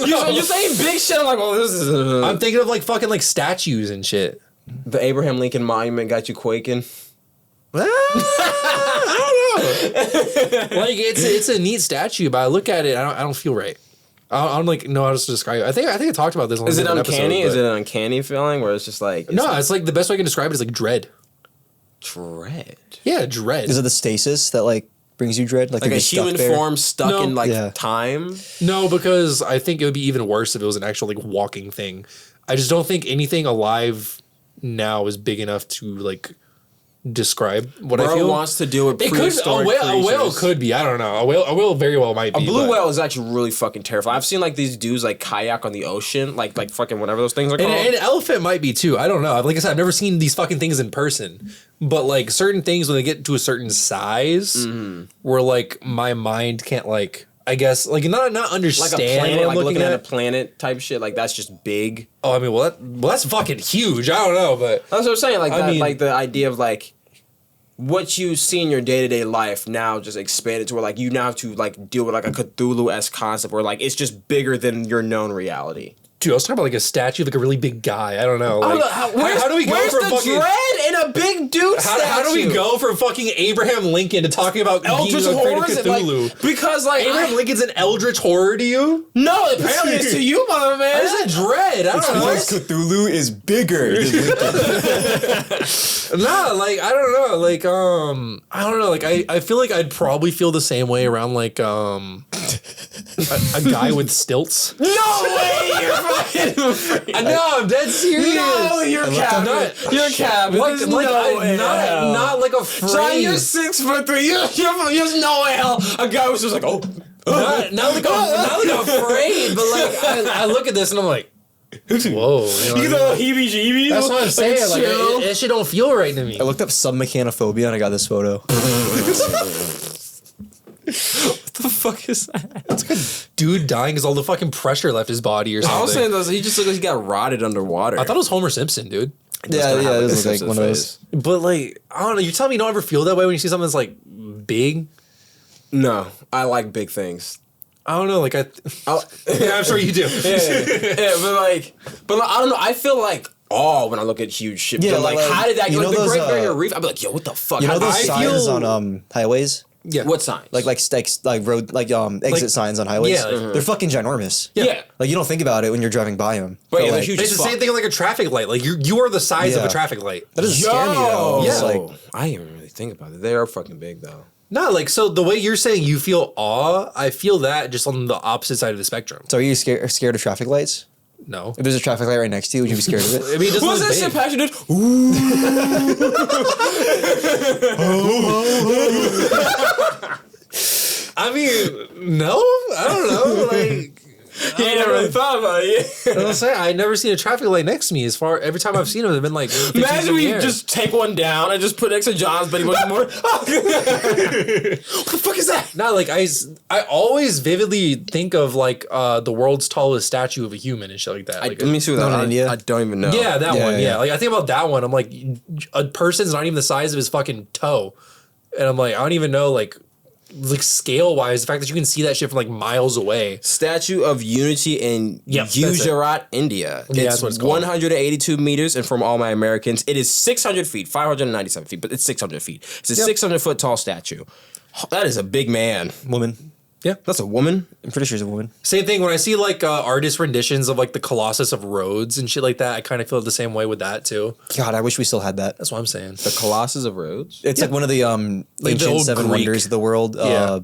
You're saying big shit. I'm like, well, this is. I'm thinking of like fucking like statues and shit. The Abraham Lincoln Monument got you quaking. I don't know. Like it's a neat statue, but I look at it, I don't feel right. I don't like know how to describe it. I think I talked about this on Is it uncanny? episode, Is it an uncanny feeling where it's just like it's like the best way I can describe it is like dread. Dread. Yeah, dread. Is it the stasis that like brings you dread? Like a human form stuck in like time? No, because I think it would be even worse if it was an actual like walking thing. I just don't think anything alive now is big enough to like describe what I feel. Wants to do it. A whale could be. I don't know. A whale very well might be. A blue whale is actually really fucking terrifying. I've seen like these dudes like kayak on the ocean, like fucking whatever those things are called. And an elephant might be too. I don't know. Like I said, I've never seen these fucking things in person. But like certain things when they get to a certain size, where like my mind can't like. I guess like not understand like a planet, what I'm like looking at a at. planet type shit. Like that's just big. Oh, I mean, that's fucking huge. I don't know, but that's what I'm saying. Like I mean, like the idea of like. What you see in your day-to-day life now just expanded to where like you now have to like deal with like a Cthulhu-esque concept where like it's just bigger than your known reality. Dude, I was talking about like a statue of like a really big guy. I don't know. Like, how do we go from fucking dread in a big dude statue? How do we go from fucking Abraham Lincoln to talking about eldritch horrors? Cthulhu? Like, because like Abraham Lincoln's an eldritch horror to you? No, apparently it's to you, mother man. I said dread. I don't know. Because Cthulhu is bigger than Lincoln. Nah, like I don't know. Like I don't know. Like I feel like I'd probably feel the same way around like A guy with stilts? No way! You're fucking afraid. No, I'm dead serious. No, you're capping. You're capping. Like, There's no way. not like a phrase. John, you're 6'3". There's no way hell a guy was just like, oh. Not like afraid, but like I look at this and I'm like, whoa. You know You know, heebie-jeebies. That's what I'm saying. Like, it shit don't feel right to me. I looked up submechanophobia and I got this photo. What the fuck is that? It's like a dude dying because all the fucking pressure left his body or something. I was saying he just looked like he got rotted underwater. I thought it was Homer Simpson, dude. Yeah, it was like one of those. But like, I don't know. You tell me you don't ever feel that way when you see something that's like big? No, I like big things. I don't know. Like yeah, I'm sure you do. Yeah, but I don't know. I feel like awe when I look at huge shit. Yeah, Like, how did that? you Like know the those, Great Barrier Reef. I'd be like, yo, what the fuck? You know How- those I signs feel- on highways? Yeah. What signs? Like road exit signs on highways. Yeah, like- They're fucking ginormous. yeah. Like you don't think about it when you're driving by them. But yeah, they're like, huge. It's the same thing with like a traffic light. Like you are the size of Yeah. a traffic light. that doesn't scare me though. Yeah. It's like I didn't even really think about it. They are fucking big though. No, like so the way you're saying you feel awe, I feel that just on the opposite side of the spectrum. so are you scared of traffic lights? No. If there's a traffic light right next to you, would you be scared of it? I mean, it doesn't What's look that big. shit passionate? I mean, no, I don't know. Like, He ain't never really thought about it. I'm saying, I never seen a traffic light next to me. Every time I've seen them, they've been like. 15 feet Imagine in we the air. just take one down and just put next to John's, but he wasn't more. What the fuck is that? No, like I always vividly think of like the world's tallest statue of a human and shit like that. Like, Let me see what Not that in India? I don't even know. yeah, that Yeah, one. yeah. Yeah, like I think about that one. I'm like, a person's not even the size of his fucking toe, and I'm like, I don't even know like scale wise, the fact that you can see that shit from like miles away. Statue of Unity in Yep, that's it. Gujarat, India. Yeah, It's that's what it's called. 182 meters, and from all my Americans, it is 600 feet, 597 feet, but it's 600 feet. It's a 600-foot tall statue. That is a big man. Woman. Yeah, That's a woman? I'm pretty sure it's a woman. same thing. When I see like artist renditions of like the Colossus of Rhodes and shit like that, I kind of feel the same way with that too. God, I wish we still had that. That's what I'm saying. The Colossus of Rhodes? It's like one of the the ancient old seven Greek. wonders of the world. Yeah.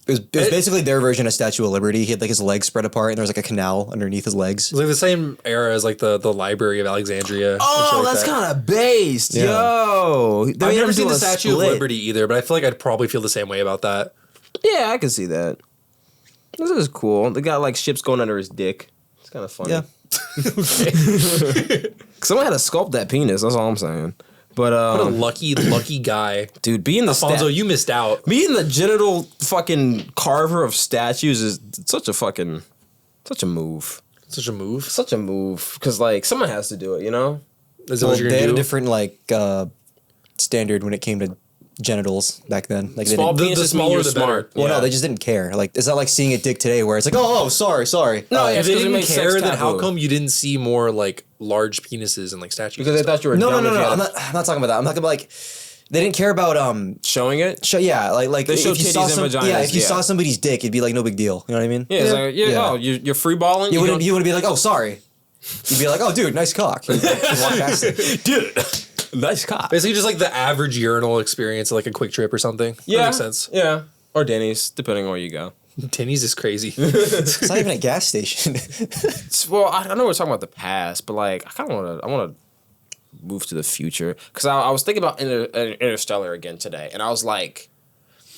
It was basically their version of Statue of Liberty. He had like his legs spread apart and there was like a canal underneath his legs. It's like the same era as like the Library of Alexandria. and shit Oh, like that's that. kind of based. Yeah. Yo. They I've made never him seen do the a Statue of split. Liberty either, but I feel like I'd probably feel the same way about that. Yeah, I can see that. This is cool. They got like ships going under his dick. It's kind of funny. Yeah. Someone had to sculpt that penis. That's all I'm saying. But What a lucky guy. dude, being the Alfonso, you missed out. being the genital fucking carver of statues is such a move. Such a move. Such a move. Because like someone has to do it, you know? Is that Well, what you're they had gonna a do? different like standard when it came to genitals back then. Like they Small didn't, penis the just mean smaller you're the smart. better. well, Yeah. no, they just didn't care. Like it's not like seeing a dick today where it's like, oh, sorry. No, yeah, If they because it didn't makes care, sex then how taboo. come you didn't see more like large penises and like statues? Because they and stuff? thought you were No, dumb no, if you had I'm a- not talking about that. I'm talking about like they didn't care about showing it. like They if show you saw titties and some, vaginas, if you yeah. saw somebody's dick, it'd be like no big deal. You know what I mean? Yeah, it's like, oh, you're free balling? You don't- wouldn't be like, oh, sorry. You'd be like, oh, dude, nice cock. You walk past it. dude. Nice cop. Basically, just like the average urinal experience, like a quick trip or something. Yeah. That makes sense. Yeah. Or Denny's, depending on where you go. Tinnies is crazy. It's not even a gas station. Well, I know we're talking about the past, but like, I want to move to the future. Because I was thinking about Interstellar again today, and I was like,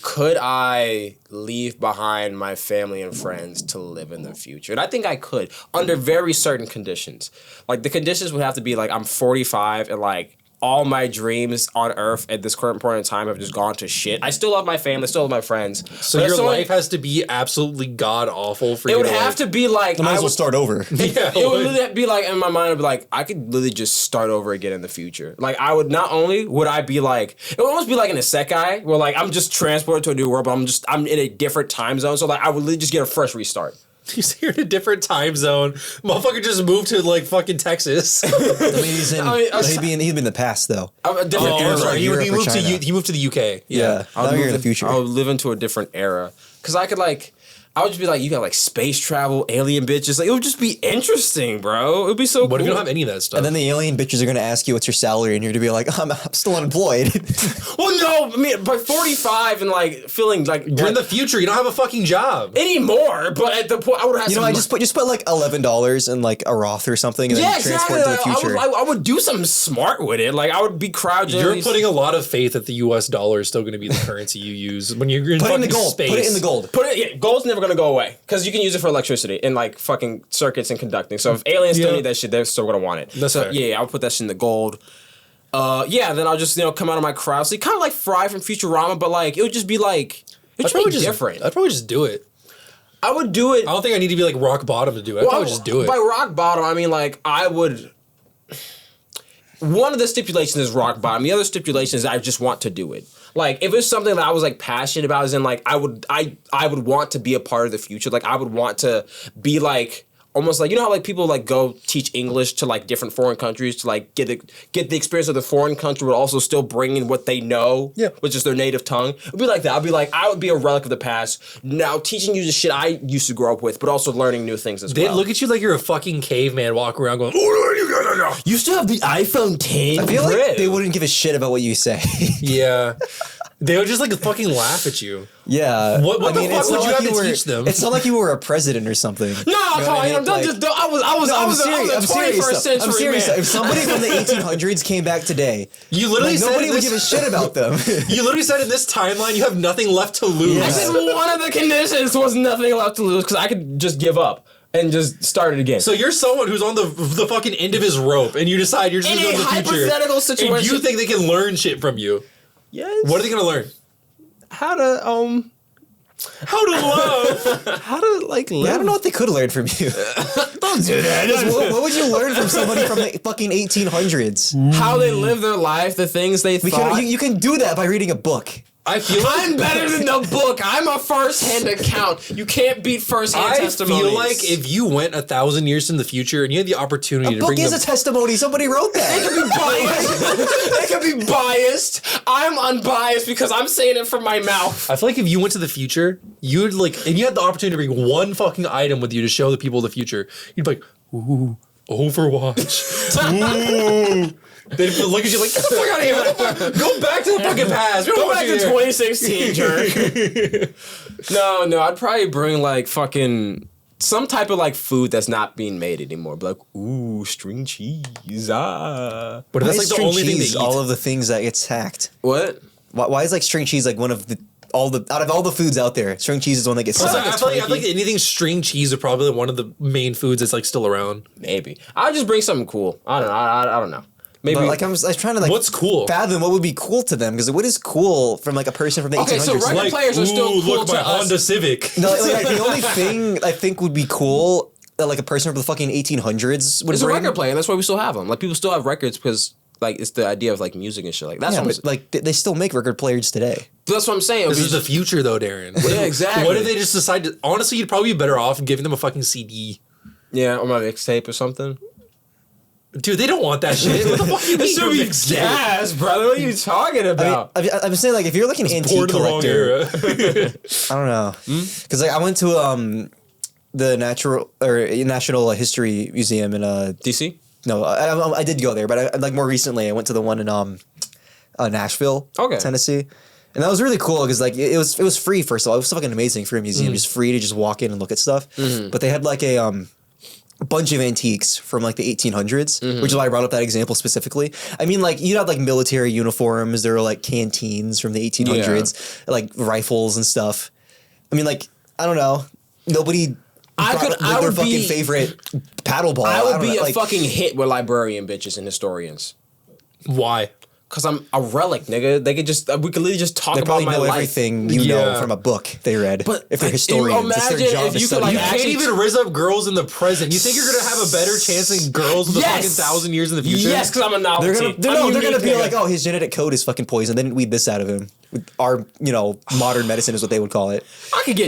could I leave behind my family and friends to live in the future? And I think I could, under very certain conditions. Like, the conditions would have to be like, I'm 45 and like, all my dreams on Earth at this current point in time have just gone to shit. I still love my family, still love my friends. So but your it's only- life has to be absolutely god awful for It you. would have to be like Might I as well would start over. Yeah, It would literally be like in my mind. I'd be like, I could literally just start over again in the future. Like I would not only would I be like, it would almost be like in a Isekai where like I'm just transported to a new world, but I'm in a different time zone. So like I would literally just get a fresh restart. You're in a different time zone. Motherfucker just moved to like fucking Texas. I mean, he's in, I mean, he'd be in the past though. I'm a different Oh, era. I'm sorry. He Europe or moved to China. he moved to the UK. Yeah, I'll now you're in move the future. I'll live into a different era. because I could like. I would just be like, you got like space travel, alien bitches. Like, it would just be interesting, bro. It would be so cool. What if you don't have any of that stuff? And then the alien bitches are gonna ask you what's your salary, and you're gonna be like, I'm still unemployed. Well, no, I mean, by 45 and like feeling like you're in the future. You don't have a fucking job anymore. But at the point, I would have. You know, I just put like $11 in like a Roth or something, and then transport it to the future. I would do something smart with it. Like I would be cryogenic. You're putting a lot of faith that the U.S. dollar is still going to be the currency you use when you're in Put it in the fucking gold. space. Put it in the gold. Gold's never gonna go away because you can use it for electricity and like fucking circuits and conducting. So if aliens still need that shit, they're still gonna want it. That's so fair. yeah, I'll put that shit in the gold. Then I'll just come out of my crowd. So kind of like Fry from Futurama, but like it would just be like it'd just be different. I'd probably just do it. I would do it. I don't think I need to be like rock bottom to do it. I'd probably just do it. By rock bottom, I mean like I would. One of the stipulations is rock bottom. The other stipulation is I just want to do it. Like if it's something that I was like passionate about, as in like I would want to be a part of the future. Like I would want to be like almost like, you know how like people like go teach English to like different foreign countries to like get the experience of the foreign country, but also still bring in what they know, which is their native tongue. It'd be like that. I'd be like, I would be a relic of the past. Now teaching you the shit I used to grow up with, but also learning new things as well. They'd look at you like you're a fucking caveman walking around going, you still have the iPhone 10? I feel like they wouldn't give a shit about what you say. yeah. They would just like fucking laugh at you. Yeah. What the fuck would you have to teach them? It's not like you were a president or something. No, I was a 21st century I'm serious. man. If somebody from the 1800s came back today, you literally said nobody would give a shit about them. You literally said in this timeline you have nothing left to lose. I said one of the conditions was nothing left to lose because I could just give up and just start it again. So you're someone who's on the fucking end of his rope, and you decide you're just going to go to the future. In a hypothetical situation, and you think they can learn shit from you. Yes. What are they going to learn? How to love. How to like live. Yeah, I don't know what they could learn from you. Don't do that. What would you learn from somebody from the fucking 1800s? How they live their life, the things they thought. You can do that by reading a book. I feel like I'm better than the book. I'm a first-hand account. You can't beat first-hand testimonies. I feel like if you went 1,000 years in the future and you had the opportunity a to bring book is a testimony. Somebody wrote that. It could be biased. It could be biased. I'm unbiased because I'm saying it from my mouth. I feel like if you went to the future, you'd like, and you had the opportunity to bring one fucking item with you to show the people of the future, you'd be like, ooh, Overwatch. Ooh. They'd look at you like, get the fuck out of here. Go back to the fucking past. Go back to 2016, jerk. No, I'd probably bring like fucking some type of like food that's not being made anymore. But like, ooh, string cheese. Ah. But that's like the only thing they eat. All of the things that gets hacked. What? Why is like string cheese like one of the out of all the foods out there, string cheese is one that gets I hacked. feel like anything string cheese is probably one of the main foods that's like still around. Maybe. I'll just bring something cool. I don't know. I don't know. Maybe. But like I was trying to like what's cool? Fathom what would be cool to them, because what is cool from like a person from the 1800s? Okay, so record players are still cool look, to my us. Honda Civic. No, like the only thing I think would be cool that like a person from the fucking 1800s would It's a bring. record player, and that's why we still have them. Like people still have records because like it's the idea of like music and shit. Like that's Yeah, what but like they still make record players today. that's what I'm saying. This is the future though, Darren. Yeah, exactly. What if they just decide to, honestly, you'd probably be better off giving them a fucking CD. Yeah, or my mixtape or something. Dude, they don't want that shit. What the fuck you mean? Should be gas, brother. What are you talking about? I'm saying like if you're like an antique collector, I don't know, because like I went to the National History Museum in DC? No, I did go there, but like more recently I went to the one in Nashville, Tennessee. And that was really cool because like it was free. First of all, it was fucking amazing for a museum, just free to just walk in and look at stuff. But they had like a bunch of antiques from like the 1800s, which is why I brought up that example specifically. I mean, like you'd have like military uniforms. There were like canteens from the 1800s, like rifles and stuff. I mean, like I don't know, nobody. I would fucking favorite paddle ball. I would be a fucking hit with librarian bitches and historians. Why? Cause I'm a relic, nigga. They could just we could literally just talk about my life. Everything you know from a book they read. But if they're historians, it's their job. If you could like you can't even rizz up girls in the present. You think you're gonna have a better chance than girls in the fucking 1,000 years in the future? Yes, because I'm a novelty. They're gonna be like, oh, his genetic code is fucking poison. They didn't weed this out of him. with our, modern medicine is what they would call it. I could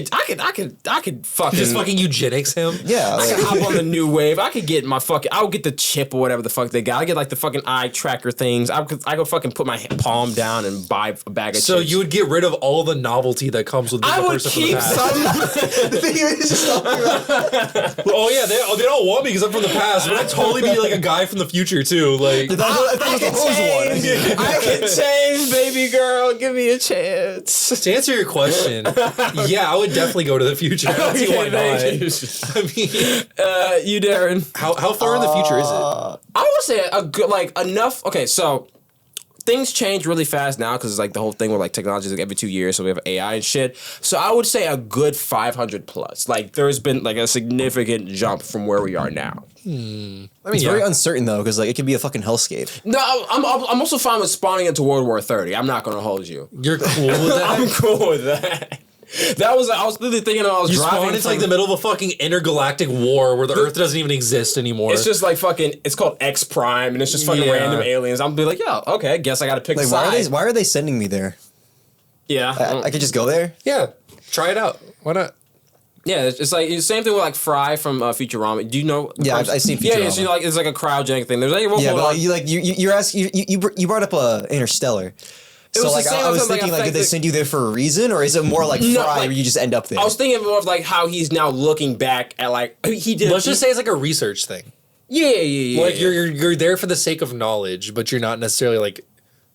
fucking Just fucking eugenics him. Yeah. I could hop on the new wave. I could get I'll get the chip or whatever the fuck they got. I get like the fucking eye tracker things. I could fucking put my palm down and buy a bag of So chips. you would get rid of all the novelty that comes with being I a would person keep from the past. Oh yeah, they don't want me because I'm from the past, but I'd totally be like a guy from the future too. Like I can change, baby girl. Give me a chance. to answer your question, yeah, I would definitely go to the future. I don't see why not. I mean, You, Darren. how far in the future is it? I would say a good enough. Okay, so things change really fast now because it's like the whole thing with like technology is like every 2 years, so we have AI and shit. So I would say a good 500 plus. Like there's been like a significant jump from where we are now. I mean, It's very uncertain though, because like it could be a fucking hellscape. No, I'm also fine with spawning into World War 30. I'm not gonna hold you. You're cool with that. I'm cool with that. I was literally thinking I was You driving. spawn into like the middle of a fucking intergalactic war where the Earth doesn't even exist anymore. It's just like fucking. It's called X Prime, and it's just fucking random aliens. I'm be like, yo, okay, I guess I gotta pick a Like, side. why are they sending me there? Yeah, I could just go there. yeah, try it out. Why not? yeah. It's like the same thing with like Fry from Futurama. Do you know? Yeah, I've seen Yeah, Futurama. So you it's like a cryogenic thing. There's like Yeah, but you're asking you brought up Interstellar. So was the like same I was with, like, thinking like did they affected- send you there for a reason, or is it more like Fry like, where you just end up there? I was thinking more of like how he's now looking back at like he did. Let's just say it's like a research thing. Yeah. Like you're there for the sake of knowledge, but you're not necessarily like.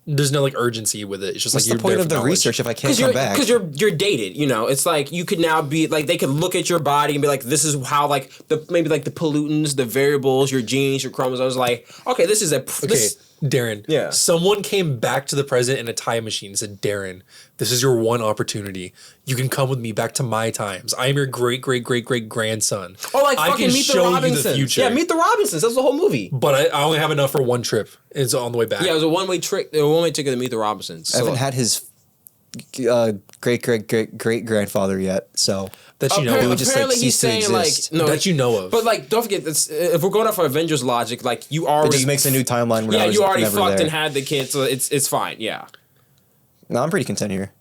There's no like urgency with it. It's just What's like the point there of for the knowledge. research if I can't come back? Because you're dated, It's like you could now be like they could look at your body and be like, this is how like maybe like the pollutants, the variables, your genes, your chromosomes. Like, okay, this is Okay, Darren. Yeah. Someone came back to the present in a time machine and said, Darren, this is your one opportunity. You can come with me back to my times. I am your great grandson. Or like I fucking can Meet the show you Robinsons. the future. Yeah, Meet the Robinsons. That was the whole movie. But I only have enough for one trip. It's on the way back. Yeah, it was a one-way ticket to Meet the Robinsons. I haven't had his great grandfather yet, so that you know It of. would just, apparently like, he's cease to saying like exist. no, That you know of. But like, don't forget this. If we're going off of Avengers logic, like you it already just makes a new timeline. Where yeah, I was you already never fucked there. and had the kid, so it's fine. Yeah, No, I'm pretty content here.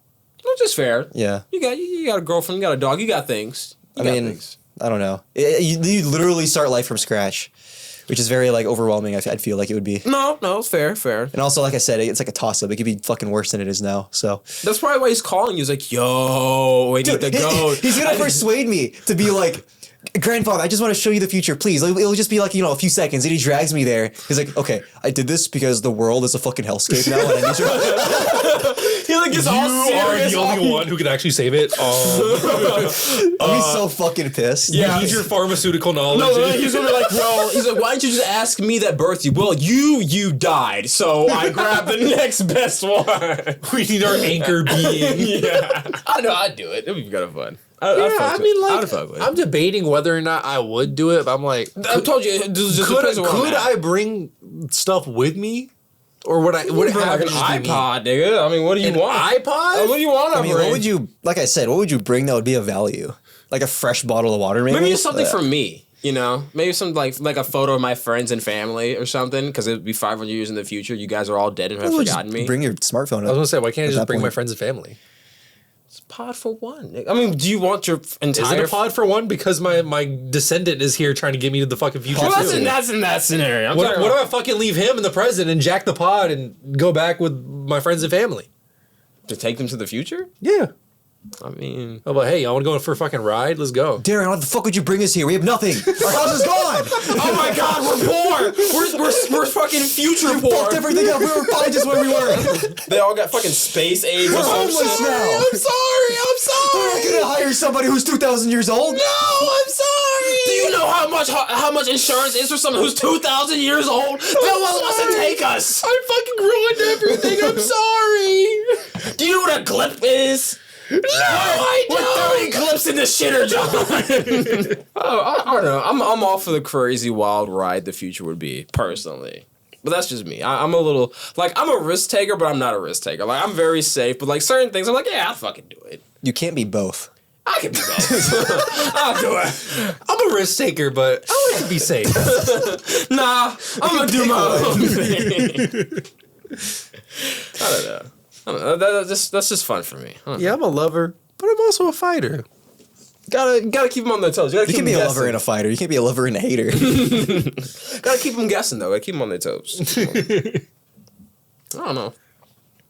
which is fair. Yeah, You got a girlfriend, you got a dog, you got things. You got things. I don't know. You literally start life from scratch, which is very like overwhelming. I'd feel like it would be. No, it's fair. And also, like I said, it's like a toss up. It could be fucking worse than it is now. So That's probably why he's calling you. He's like, yo, we need to go. he's gonna persuade me to be like, grandfather, I just want to show you the future, please. It'll just be like, a few seconds. And he drags me there. He's like, okay, I did this because the world is a fucking hellscape now. And I need to. He like gets all You are serious. the only one who can actually save it. I'll be so fucking pissed. Yeah, we need your pharmaceutical knowledge. No, he's gonna be like, well, he's like, why don't you just ask me that birthed you? Well, you died, so I grabbed the next best one. We need our anchor being. Yeah, I know, I'd do it. It'd be kind of fun. I'm debating whether or not I would do it, but I'm like, I told you, it just depends on where I'm could at. I bring stuff with me? Or would it Bring have like an to just be me? iPod, nigga? I mean, what do you An want? iPod? What do you want? I mean, what would you, like I said, what would you bring that would be of value? Like a fresh bottle of water, maybe? Maybe just something for me. Maybe some like a photo of my friends and family or something, because it would be 500 years in the future. You guys are all dead and have Well, just forgotten me. Bring your smartphone I was up. gonna say, why can't I At just that bring my point. friends and family? It's a pod for one. I mean, do you want your entire? Is it a pod for one? Because my descendant is here trying to get me to the fucking future. Well, too. that's in that scenario. What if I fucking leave him in the present and jack the pod and go back with my friends and family? to take them to the future? Yeah. I mean, Oh, but hey, I want to go for a fucking ride. Let's go. Darren, what the fuck would you bring us here? We have nothing. Our house is gone. oh my God, we're poor. We're fucking future poor. Fucked everything up. We were fine just where we were. They all got fucking space age. We're homeless now. I'm sorry. We're not gonna hire somebody who's 2,000 years old. No, I'm sorry. Do you know how much insurance is for someone who's 2,000 years old? No one wants to take us. I fucking ruined everything. I'm sorry. Do you know what a glip is? No, I don't. We're throwing clips in the shitter, John. I don't know. I'm all for the crazy wild ride the future would be, personally. But that's just me. I'm a little, like, I'm a risk taker, but I'm not a risk taker. Like, I'm very safe, but, like, certain things, I'm like, yeah, I'll fucking do it. You can't be both. I can be both. I'll do it. I'm a risk taker, but I like to be safe. Nah, I'm gonna do my own thing. I don't know. I don't know, that's just fun for me. Yeah, I'm a lover, but I'm also a fighter. Gotta keep them on their toes. You can be a lover and a fighter. You can't be a lover and a hater. Gotta keep them guessing though. Gotta keep them on their toes. I don't know.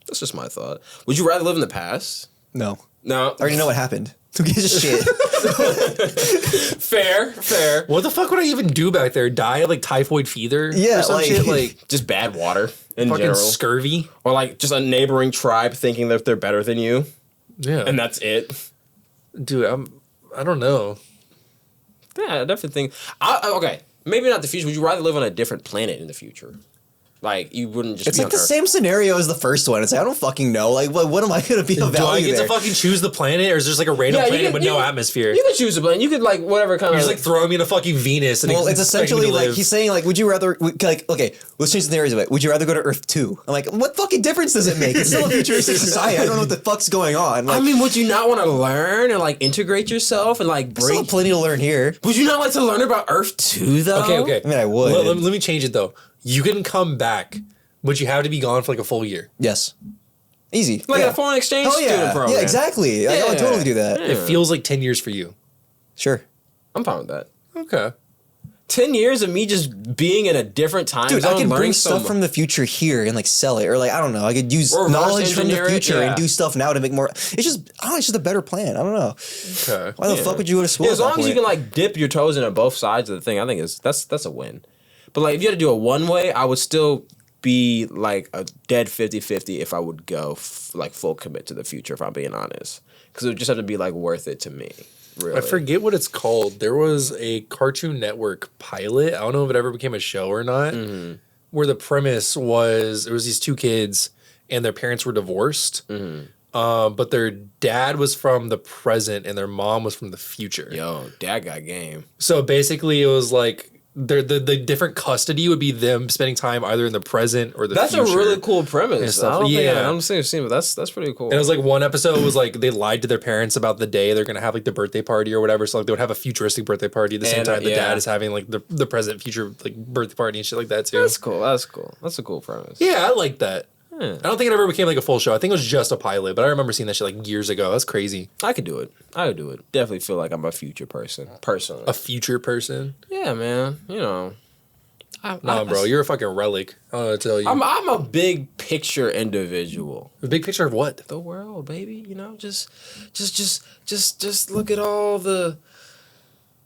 That's just my thought. Would you rather live in the past? No. No. I already know what happened. Who gives a shit? Fair. What the fuck would I even do back there? Die of like typhoid fever? Yeah, or some like- shit? Like Just bad water in fucking general. scurvy. Or like just a neighboring tribe thinking that they're better than you. Yeah, And that's it. dude, I don't know. Yeah, I definitely think. Okay, maybe not the future. Would you rather live on a different planet in the future? Like you wouldn't just. It's be like on the Earth. same scenario as the first one. It's like I don't fucking know. Like what am I gonna be of Do I value get there? to fucking choose the planet, or is there just like a random Yeah, you planet can- with you no can- atmosphere? You could choose a planet. You could like whatever kind You're of. just like throwing me into fucking Venus. And Well, it's expecting me essentially to like live. he's saying like, would you rather like okay, let's change the scenarios of it. Would you rather go to Earth 2? I'm like, what fucking difference does it make? It's still a futuristic society. I don't know what the fuck's going on. Like, I mean, would you not want to learn and like integrate yourself and like I still bring? have plenty to learn here. Would you not like to learn about Earth too, though? Okay. I mean, I would. Let me change it though. You can come back, but you have to be gone for like a full year. Yes. Easy. Like yeah. a foreign exchange Hell student yeah. program. Yeah, exactly. Like, I would Yeah. totally do that. Yeah. It feels like 10 years for you. Sure. I'm fine with that. Okay. 10 years of me just being in a different time Dude, zone, I can learning bring so stuff much. from the future here and like sell it, or like I don't know. I could use Or reverse knowledge from the engineer it, future yeah. and do stuff now to make more. It's just, I don't know, it's just a better plan. I don't know. Okay. Why the fuck would you go to school? Yeah, at as that long as you point? can like dip your toes into both sides of the thing, I think that's a win. But like if you had to do a one way, I would still be like a dead 50-50 if I would go like full commit to the future, if I'm being honest. Because it would just have to be like worth it to me. Really. I forget what it's called. There was a Cartoon Network pilot. I don't know if it ever became a show or not. Mm-hmm. Where the premise was there was these two kids and their parents were divorced. Mm-hmm. But their dad was from the present and their mom was from the future. Yo, dad got game. So basically, it was like the different custody would be them spending time either in the present or the That's future. a really cool premise. and stuff. I don't think Yeah. I don't see it, but that's pretty cool. And it was like one episode was like they lied to their parents about the day they're gonna have like the birthday party or whatever. So like they would have a futuristic birthday party at the same And, time the yeah. dad is having like the present future like birthday party and shit like that too. That's cool. That's cool. That's a cool premise. Yeah, I like that. Yeah. I don't think it ever became like a full show. I think it was just a pilot, but I remember seeing that shit like years ago. That's crazy. I could do it. I would do it. Definitely feel like I'm a future person. Personally. A future person. Yeah, man. You know. Nah, bro, you're a fucking relic. I don't know what to tell you. I'm a big picture individual. A big picture of what? The world, baby. You know, just look at all the.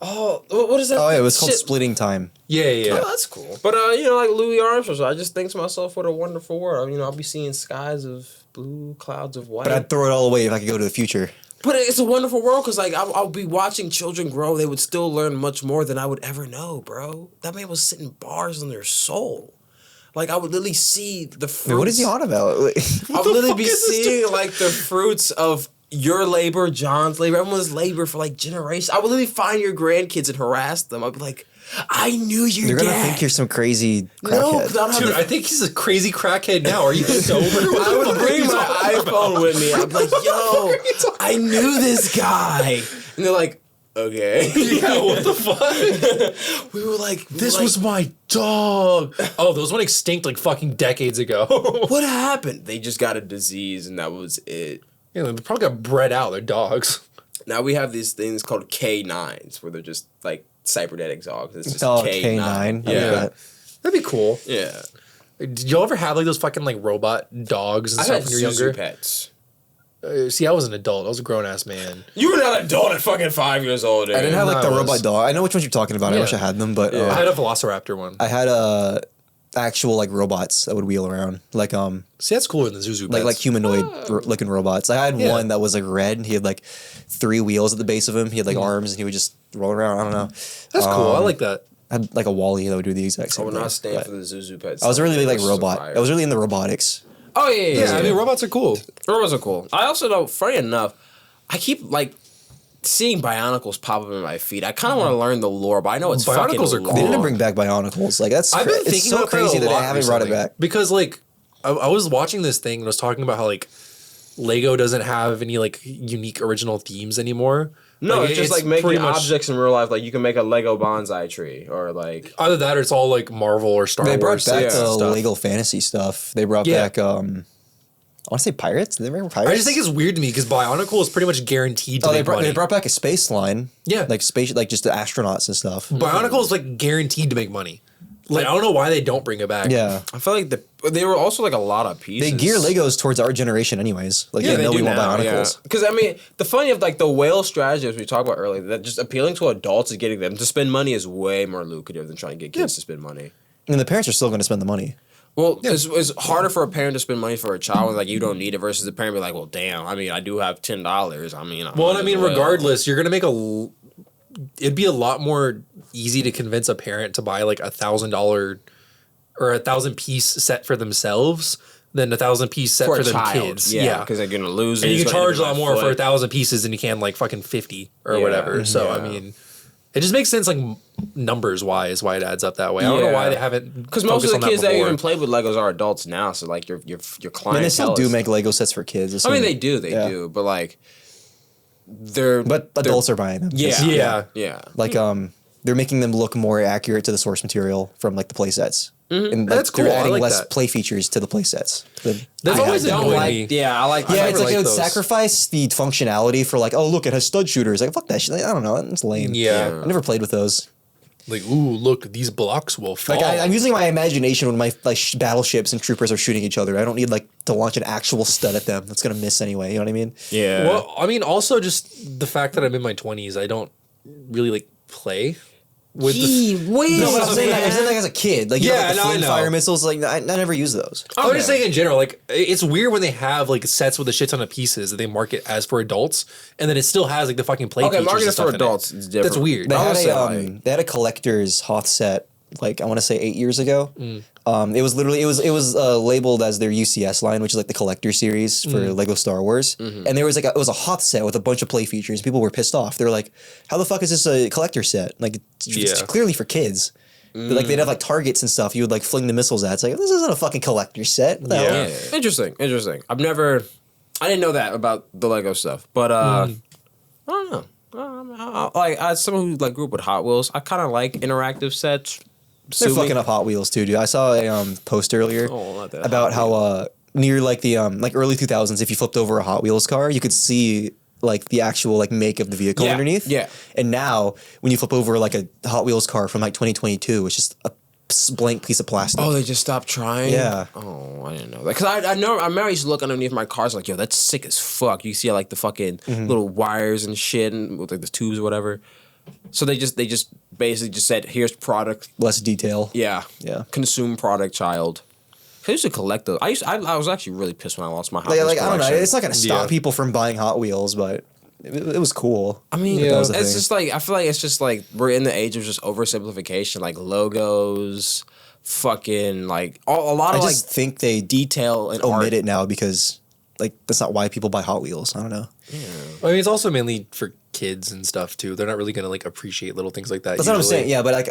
Oh, what is that? Oh, yeah, it was called shit? Splitting Time. Yeah. Oh, that's cool. But you know, like Louis Armstrong, so I just think to myself, what a wonderful world. You know, I'll be seeing skies of blue, clouds of white. But I'd throw it all away if I could go to the future. But it's a wonderful world because, like, I'll be watching children grow. They would still learn much more than I would ever know, bro. That man was sitting bars on their soul. Like, I would literally see the fruits. Wait, what is he on about? I would literally be seeing, like, the fruits of your labor, John's labor, everyone's labor for, like, generations. I would literally find your grandkids and harass them. I'd be like, I knew your You're dad. gonna think you're some crazy No, crackhead. 'cause I don't have Dude, the I think he's a crazy crackhead now. Are you sober? I would bring my iPhone with me. I'd be like, yo, I knew this guy. And they're like, okay. Yeah, what the fuck? We were like, This was my dog. Oh, those went extinct like fucking decades ago. what happened? They just got a disease and that was it. Yeah, they probably got bred out. They're dogs. Now we have these things called K9s where they're just like cybernetic dogs. It's just Oh, K9. K9. I like Yeah. that. That'd be cool. Yeah. Did y'all ever have like those fucking like robot dogs and I stuff had when you're Zuzu younger? pets. See, I was an adult. I was a grown ass man. You were not an adult at fucking 5 years old. I didn't have like No, the I robot was. dog. I know which ones you're talking about. I Yeah. wish I had them, but I had a Velociraptor one. I had actual like robots that would wheel around, like See, that's cooler than Zuzu pets. like humanoid looking robots. I had Yeah. one that was like red. He had like 3 wheels at the base of him. He had like arms, and he would just roll around. I don't know. That's cool. I like that. I had like a Wally that would do the exact I same would thing. not stand but for the Zuzu pets. I was really like This is robot. fire. I was really in the robotics. Oh, yeah. Yeah, I mean, robots are cool. Robots are cool. I also know, funny enough, I keep like seeing Bionicles pop up in my feed. I kind of want to learn the lore, but I know it's Bionicles fucking are cool. long. They didn't bring back Bionicles. Like that's I've been it's thinking so about that crazy a that they lot haven't brought it recently. back. Because like I was watching this thing and was talking about how like Lego doesn't have any like unique original themes anymore. No, Like, it's just like making pretty much objects in real life. Like you can make a Lego bonsai tree, or like either that or it's all like Marvel or Star They brought Wars. back the stuff. Lego fantasy stuff. They brought Yeah. back want to say Pirates. Did they remember Pirates? I just think it's weird to me because Bionicle is pretty much guaranteed to make money. They brought back a space line. Yeah. Like space, like just the astronauts and stuff. Bionicle is like guaranteed to make money. Like I don't know why they don't bring it back. Yeah. I feel like they were also like a lot of pieces. They gear Legos towards our generation anyways. Like they know we want Bionicles. Because I mean, the funny of like the whale strategy as we talked about earlier, that just appealing to adults and getting them to spend money is way more lucrative than trying to get kids to spend money. And the parents are still going to spend the money. Well, it's harder for a parent to spend money for a child when like you don't need it versus the parent be like, well, damn. I mean, I do have $10. I mean, regardless, you're gonna make it'd be a lot more easy to convince a parent to buy like $1,000 or 1,000-piece set for themselves than 1,000-piece set for them kids. Yeah, because they're gonna lose it. And you can charge a lot more for 1,000 pieces than you can like fucking 50 or whatever. So I mean, it just makes sense like numbers wise why it adds up that way. I don't know why they haven't, because most of the kids that even play with Legos are adults now. So like your clientele. I mean, they still do make Lego sets for kids. I mean, they do, but like but adults are buying them. Yeah. Like they're making them look more accurate to the source material from like the play sets. And that's cool. They're adding I like less that. play features to the play sets. That's always annoyed me. Yeah, I like. Yeah, it's like it would those. sacrifice the functionality for like, oh look, it has stud shooters. Like fuck that shit. Like, I don't know, it's lame. Yeah. I never played with those. Like, ooh, look, these blocks will fall. Like I'm using my imagination when my like battleships and troopers are shooting each other. I don't need like to launch an actual stud at them. That's gonna miss anyway. You know what I mean? Yeah. Well, I mean, also just the fact that I'm in my 20s, I don't really like play with No, but I'm saying like as a kid, like you have, like, the I know. fire missiles. Like I never use those. I was just saying in general, like it's weird when they have like sets with a shit ton of pieces that they market as for adults, and then it still has like the fucking play features. market and stuff for adults is different. That's weird. They had a collector's Hoth set, like I want to say 8 years ago. It was literally it was labeled as their UCS line, which is like the collector series for Lego Star Wars. And there was like it was a Hoth set with a bunch of play features. People were pissed off. They were like, "How the fuck is this a collector set? Like it's clearly for kids." Like they'd have like targets and stuff. You would like fling the missiles at. It's like this isn't a fucking collector set. What the hell? Interesting. I didn't know that about the Lego stuff, but I don't know. Like as someone who like grew up with Hot Wheels, I kind of like interactive sets. They're fucking up Hot Wheels too, dude. I saw a post earlier about how near like the like early 2000s, if you flipped over a Hot Wheels car, you could see like the actual like make of the vehicle underneath. Yeah. And now when you flip over like a Hot Wheels car from like 2022, it's just a blank piece of plastic. Oh, they just stopped trying? Yeah. Oh, I didn't know that. Because I remember I used to look underneath my cars like, yo, that's sick as fuck. You see like the fucking little wires and shit and with like the tubes or whatever. So they just basically just said, here's product. Less detail. Yeah. Yeah. Consume product, child. I used to collect those. I was actually really pissed when I lost my Hot Wheels Like I don't know. collection. It's not going to stop people from buying Hot Wheels, but it was cool. I mean, That was the it's thing. just like, I feel like it's just like, we're in the age of just oversimplification, like logos, fucking, like, a lot I of just like think they detail and omit art. it now because like that's not why people buy Hot Wheels. I don't know. I mean, it's also mainly for kids and stuff too. They're not really gonna like appreciate little things like that. That's what I'm saying. Yeah, but like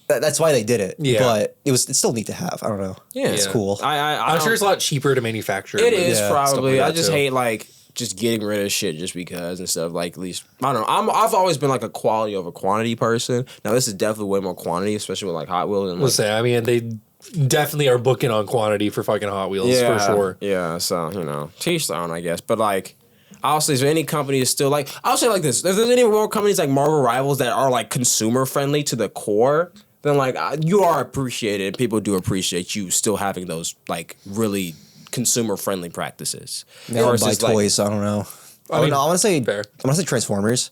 that's why they did it. Yeah. But it's still neat to have. I don't know. Yeah. It's cool. I'm sure it's a lot cheaper to manufacture. It is probably. Stuff like I that, just too. hate like just getting rid of shit just because and stuff. Like at least I don't know. I've always been like a quality over quantity person. Now this is definitely way more quantity, especially with like Hot Wheels and like, Let's say, I mean, they definitely are booking on quantity for fucking Hot Wheels for sure. Yeah, so to each their own, I guess. But like, I'll say, is there any company is still like? I'll say like this: if there's any more companies like Marvel Rivals that are like consumer friendly to the core, then like you are appreciated. And people do appreciate you still having those like really consumer friendly practices. They don't buy Versus, like, toys. I don't know. I mean, I want to say fair. I want to say Transformers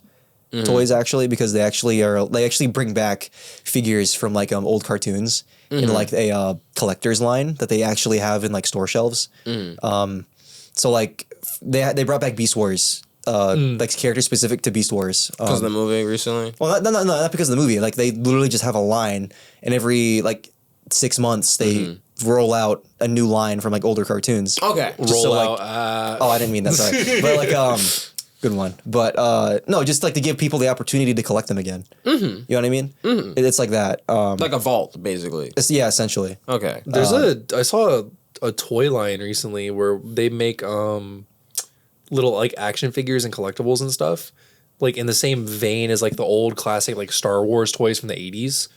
toys actually because they actually bring back figures from like old cartoons in like a collector's line that they actually have in like store shelves. So like they brought back Beast Wars. Like characters specific to Beast Wars. because of the movie recently. Well, not because of the movie. Like they literally just have a line, and every like 6 months they roll out a new line from like older cartoons. Okay, Just so, Roll like- out. Oh, I didn't mean that. Sorry, but like good one. But no, just like to give people the opportunity to collect them again. You know what I mean? It's like that. like a vault, basically. Yeah, essentially. Okay, There's I saw a toy line recently where they make little like action figures and collectibles and stuff. like in the same vein as like the old classic like Star Wars toys from the 80s.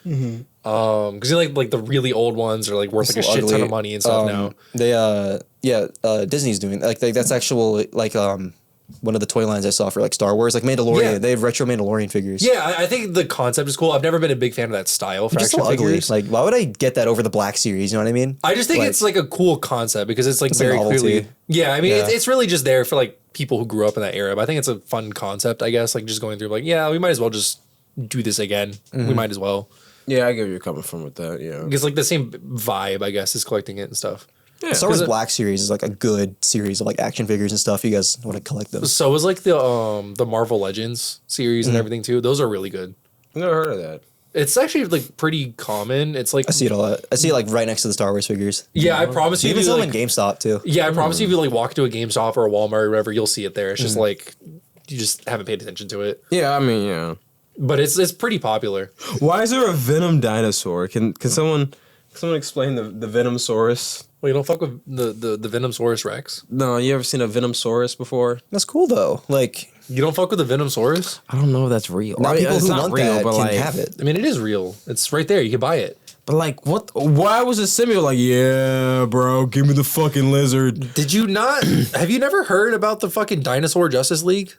Because like the really old ones are like worth like a shit ton of money and stuff now. Disney's doing like that's actual like one of the toy lines I saw for like Star Wars, like Mandalorian. Yeah. They have retro Mandalorian figures. Yeah, I think the concept is cool. I've never been a big fan of that style for It's action so ugly. figures. Like, why would I get that over the Black Series? You know what I mean? I just think it's like a cool concept because it's like It's a very novelty. clearly. Yeah, I mean, Yeah. it's really just there for like people who grew up in that era. But I think it's a fun concept, I guess. Like just going through, like, yeah, we might as well just do this again. We might as well. Yeah, I get where you're coming from with that. Yeah. It's like the same vibe, I guess, is collecting it and stuff. Yeah. Star Wars 'Cause Black Series is like a good series of like action figures and stuff. You guys want to collect them? So is like the Marvel Legends series and everything too. Those are really good. Never heard of that. It's actually like pretty common. It's like I see it a lot. I see it like right next to the Star Wars figures. yeah, I promise You you. even if you, sell like, them in GameStop too. yeah, I promise you. If you like walk to a GameStop or a Walmart or whatever, you'll see it there. It's just like you just haven't paid attention to it. Yeah, I mean, yeah. But it's pretty popular. Why is there a Venom dinosaur? Can someone explain the Venomsaurus? Well, you don't fuck with the Venomsaurus Rex. No, you ever seen a Venomsaurus before? That's cool though. Like, You don't fuck with the Venomsaurus? I don't know if that's real. not I mean, people it's who not want real, that but can like, have it. I mean, it is real. It's right there. You can buy it. but like, what? Why was it similar? Like, yeah, bro, give me the fucking lizard. Did you not? Have you never heard about the fucking Dinosaur Justice League?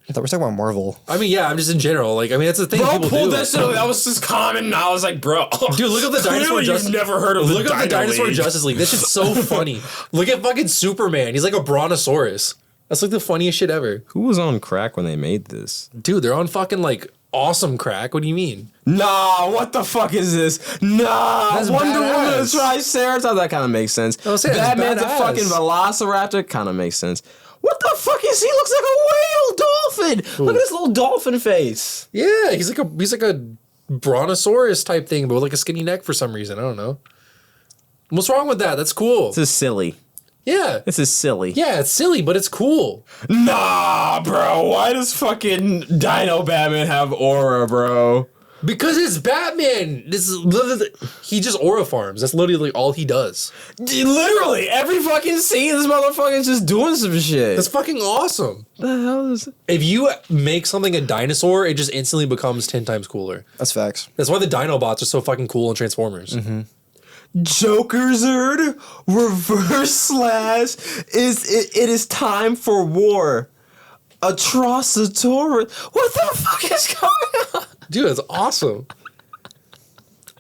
I thought we were talking about Marvel. I mean, yeah, I'm just in general. Like, I mean, that's the thing Bro people pulled do. that shit. That was just common. And I was like, bro, Dude, look up the Dinosaur clearly Justice. You've never heard of Look the up the Dino Dinosaur League. Justice League. That shit's so funny. Look at fucking Superman. He's like a brontosaurus. That's like the funniest shit ever. Who was on crack when they made this? Dude, they're on fucking like awesome crack. What do you mean? Nah, what the fuck is this? Nah, That's Wonder Woman, badass. Triceratops. That kind of makes sense. I was saying, that's Batman's a badass. fucking velociraptor. Kind of makes sense. What the fuck is he? Looks like a whale dolphin. Look at his little dolphin face. Yeah, he's like a brontosaurus type thing, but with like a skinny neck for some reason. I don't know. What's wrong with that? That's cool. This is silly. Yeah. This is silly. Yeah, it's silly, but it's cool. Nah, bro. Why does fucking Dino Batman have aura, bro? Because it's Batman. This is literally, he just aura farms. That's literally all he does. Literally, every fucking scene, this motherfucker's just doing some shit. That's fucking awesome. What the hell is it? If you make something a dinosaur, it just instantly becomes 10 times cooler. That's facts. That's why the Dinobots are so fucking cool in Transformers. Joker Zerd, reverse slash, it is time for war. Atrocitosaurus. What the fuck is going on? Dude, that's awesome.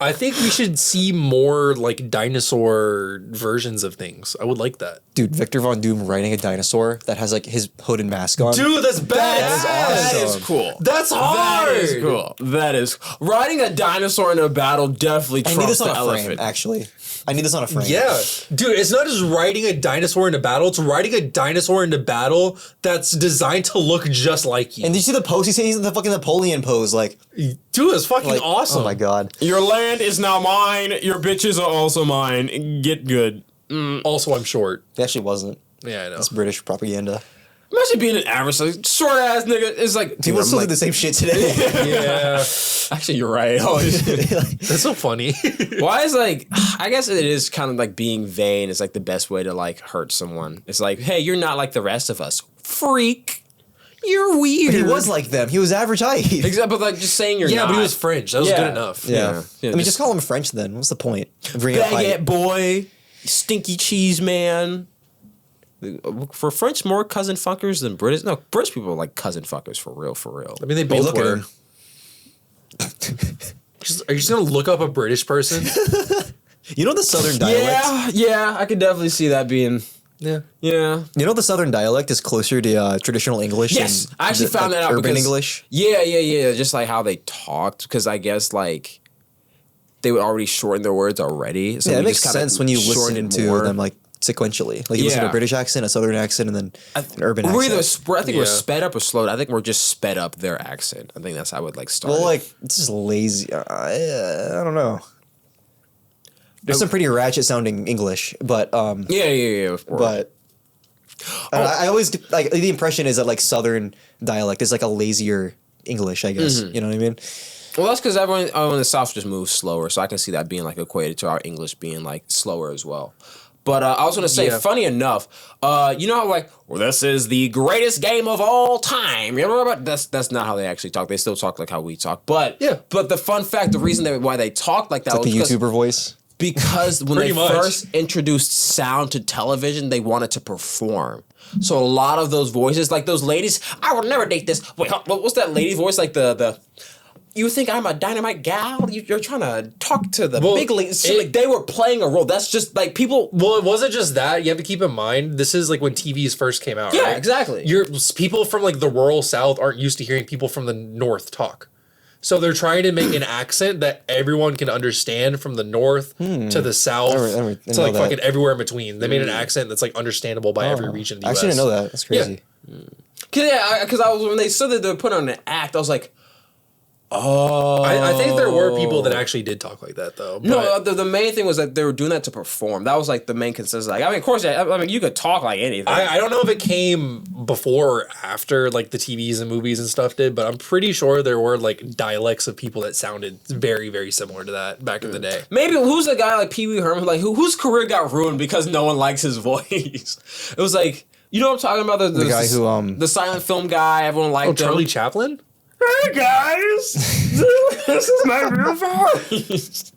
I think we should see more like dinosaur versions of things. I would like that. Dude, Victor Von Doom riding a dinosaur that has like his hood and mask on. Dude, that's badass. That is awesome. Cool. That's hard. That is cool. That is riding a dinosaur in a battle definitely I need trumps this on the a elephant. frame, actually. I need this on a frame. Yeah. Dude, it's not just riding a dinosaur into battle, it's riding a dinosaur into battle that's designed to look just like you. And did you see the pose? He's in the fucking Napoleon pose, like, Dude, it's fucking like awesome. Oh my god. Your land is now mine. Your bitches are also mine. Get good. Also, I'm short. It actually wasn't. Yeah, I know. It's British propaganda. Imagine being an average, like, short ass nigga. It's like People dude, still I'm do the same shit today. Yeah. Actually, you're right. Holy shit. That's so funny. Why is like? I guess it is kind of like being vain is like the best way to like hurt someone. It's like, hey, you're not like the rest of us, freak. You're weird. He was like them. He was average height. Except, but like just saying you're Yeah, not. but he was French. That was Yeah. good enough. Yeah. Yeah, I mean, just call him French then. What's the point? of bringing up height? baguette boy, stinky cheese man. For French, more cousin fuckers than British. No, British people are like cousin fuckers for real, for real. I mean, they But you both look at were. him. Are you just gonna look up a British person? You know the Southern dialect? Yeah, I could definitely see that being. Yeah. Yeah. You know the Southern dialect is closer to traditional English Yes, than I actually found that out urban because English. Yeah. Just like how they talked, because I guess like they would already shorten their words already. So Yeah, it we makes just kinda sense when you shorten listen it to more. them like sequentially. Like you listen to Yeah. a British accent, a Southern accent, and then an urban We're either accent. I think we're Yeah. sped up or slowed. I think we're just sped up their accent. I think that's how I would like start. Well, it. like it's just lazy. I don't know. There's some pretty ratchet sounding English, but yeah. Of course. but I always get, like the impression is that like Southern dialect is like a lazier English, I guess. You know what I mean? Well, that's because everyone in the South just moves slower, so I can see that being like equated to our English being like slower as well. But I was gonna say, funny enough, you know how like, well, this is the greatest game of all time. You know, that's not how they actually talk. They still talk like how we talk. But but the fun fact, the reason why they talk like that was the YouTuber voice. Because when they first introduced sound to television, they wanted to perform. So a lot of those voices, like those ladies, I would never date this. Wait, what's that lady voice? Like the you think I'm a dynamite gal? You're trying to talk to the big leagues. Like they were playing a role. That's just like people. Well, it wasn't just that. You have to keep in mind, this is like when TVs first came out. Yeah, right? exactly. People from like the rural South aren't used to hearing people from the North talk. So they're trying to make an accent that everyone can understand from the North to the South to like fucking everywhere in between. They made an accent that's like understandable by every region of the US. I actually didn't know that. That's crazy. Because I was when they said that they were putting on an act, I was like, oh. I think there were people that actually did talk like that though. No, the main thing was that they were doing that to perform. That was like the main consensus. Like, I mean, of course, I mean, you could talk like anything. I don't know if it came before or after like the TVs and movies and stuff did, but I'm pretty sure there were like dialects of people that sounded very, very similar to that back in the day. Maybe who's the guy like Pee Wee Herman, like whose career got ruined because no one likes his voice? It was like, you know what I'm talking about? The guy who the silent film guy. Everyone liked him. Charlie Chaplin? Hey guys, this is my real voice.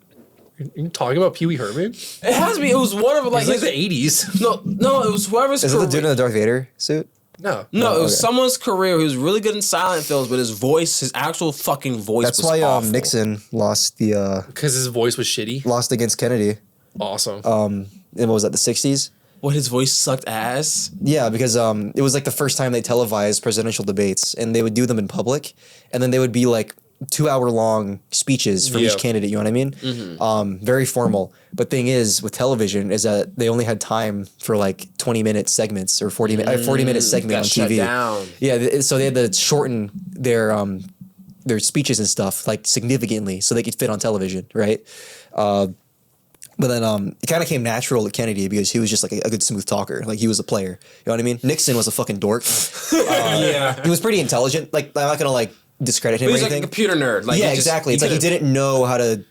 You talking about Pee Wee Herman? It has to be. It was one of like the 80s. No, it was whoever's. Is it the dude in the Darth Vader suit? No, it was someone's career who was really good in silent films, but his voice, his actual fucking voice. That's was why awful. Nixon lost the because his voice was shitty. lost against Kennedy. Awesome. And what was that? The 60s. What, his voice sucked ass? Yeah, because it was like the first time they televised presidential debates, and they would do them in public, and then they would be like 2-hour long speeches for each candidate. You know what I mean? Mm-hmm. Very formal. But thing is, with television, is that they only had time for like 20-minute segments or 40-minute segment on TV. Down. Yeah, so they had to shorten their speeches and stuff like significantly so they could fit on television, right? But then it kind of came natural to Kennedy because he was just like a good smooth talker. Like he was a player. You know what I mean? Nixon was a fucking dork. He was pretty intelligent. Like I'm not gonna like discredit him or He was anything. like a computer nerd. Like, yeah, exactly. It's like he didn't know how to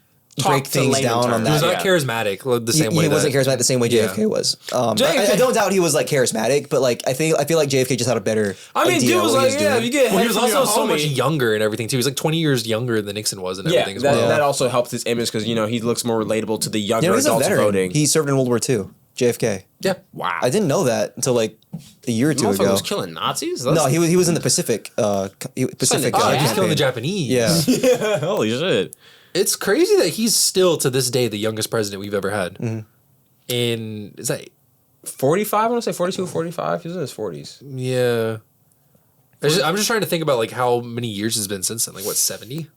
break things down on that. He was not charismatic the same way. He wasn't charismatic the same way JFK was. I don't doubt he was like charismatic, but like I feel like JFK just had a better. I mean, dude was like, yeah, you get. Well, he was also so much younger and everything too. He was like 20 years younger than Nixon was and everything as well. That also helped his image because he looks more relatable to the younger he's adults a veteran. voting. He served in World War II. JFK. Yeah. Wow. I didn't know that until like a year or two ago. Was killing Nazis? No, he was in the Pacific. Pacific. He's killing the Japanese. Yeah. Holy shit. It's crazy that he's still to this day the youngest president we've ever had. Mm-hmm. In is that 45? I want to say 42 or 45. He's in his 40s. Yeah. I'm just trying to think about like how many years it's been since then. Like what, 70?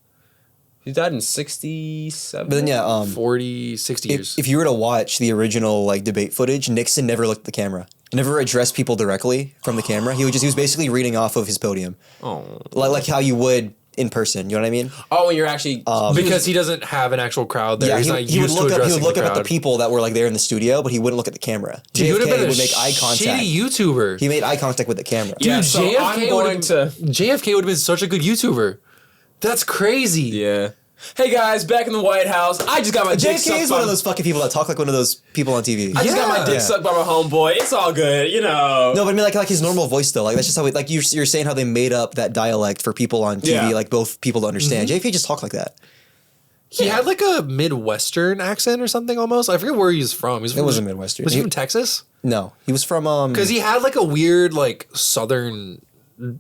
He died in 67. But then 40, 60 years. If you were to watch the original like debate footage, Nixon never looked at the camera. Never addressed people directly from the camera. He was basically reading off of his podium. Oh. Like how you would in person, you know what I mean? Oh, and you're actually because he doesn't have an actual crowd there. Yeah, He's not he would used to look up. He addressing would look the up at crowd. the people that were like there in the studio, but he wouldn't look at the camera. Dude, he would have been would make eye contact. shitty YouTuber. He made eye contact with the camera. Dude, Yeah, so JFK would have been such a good YouTuber. That's crazy. Yeah. Hey guys, back in the White House. I just got my dick sucked. JFK is one of those fucking people that talk like one of those people on TV. I just got my dick sucked by my homeboy. It's all good, No, but I mean like his normal voice though. Like that's just how like you're saying how they made up that dialect for people on TV, like both people to understand. Mm-hmm. JFK just talked like that. He had like a Midwestern accent or something almost. I forget where he's from. It wasn't Midwestern. Was he from Texas? No, he was from Because he had like a weird like Southern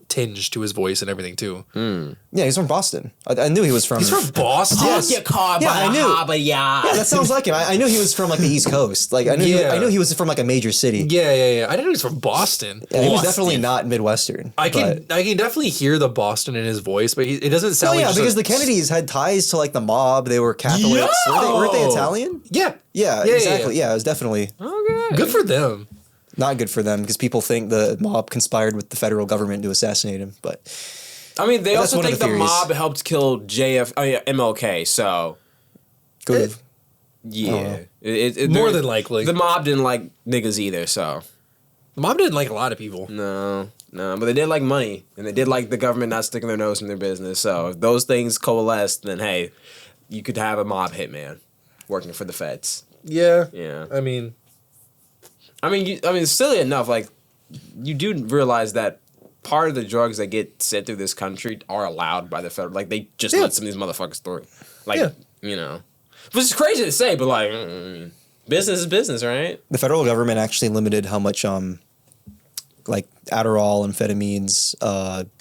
tinge to his voice and everything too. Yeah, he's from Boston. I knew he was from. He's from Boston. Yes. I knew. Yeah, that sounds like him. I knew he was from like the East Coast. Like I knew he was from like a major city. Yeah. I didn't know he was from Boston. Yeah, he was definitely not Midwestern. I can definitely hear the Boston in his voice, but it doesn't sound like. Yeah, because the Kennedys had ties to like the mob. They were Catholics. Weren't they Italian? Yeah. Yeah, exactly. Yeah, it was definitely good for them. Not good for them because people think the mob conspired with the federal government to assassinate him. But I mean, they also think the theories. mob helped kill MLK. So good. Yeah, More than likely, the mob didn't like niggas either. So the mob didn't like a lot of people. No, but they did like money, and they did like the government not sticking their nose in their business. So if those things coalesced, then hey, you could have a mob hitman working for the feds. Yeah. Yeah. I mean, I mean, silly enough, like, you do realize that part of the drugs that get sent through this country are allowed by the federal. Like, they just let some of these motherfuckers through. Like, you know. Which is crazy to say, but, like, business is business, right? The federal government actually limited how much, like, Adderall, amphetamines,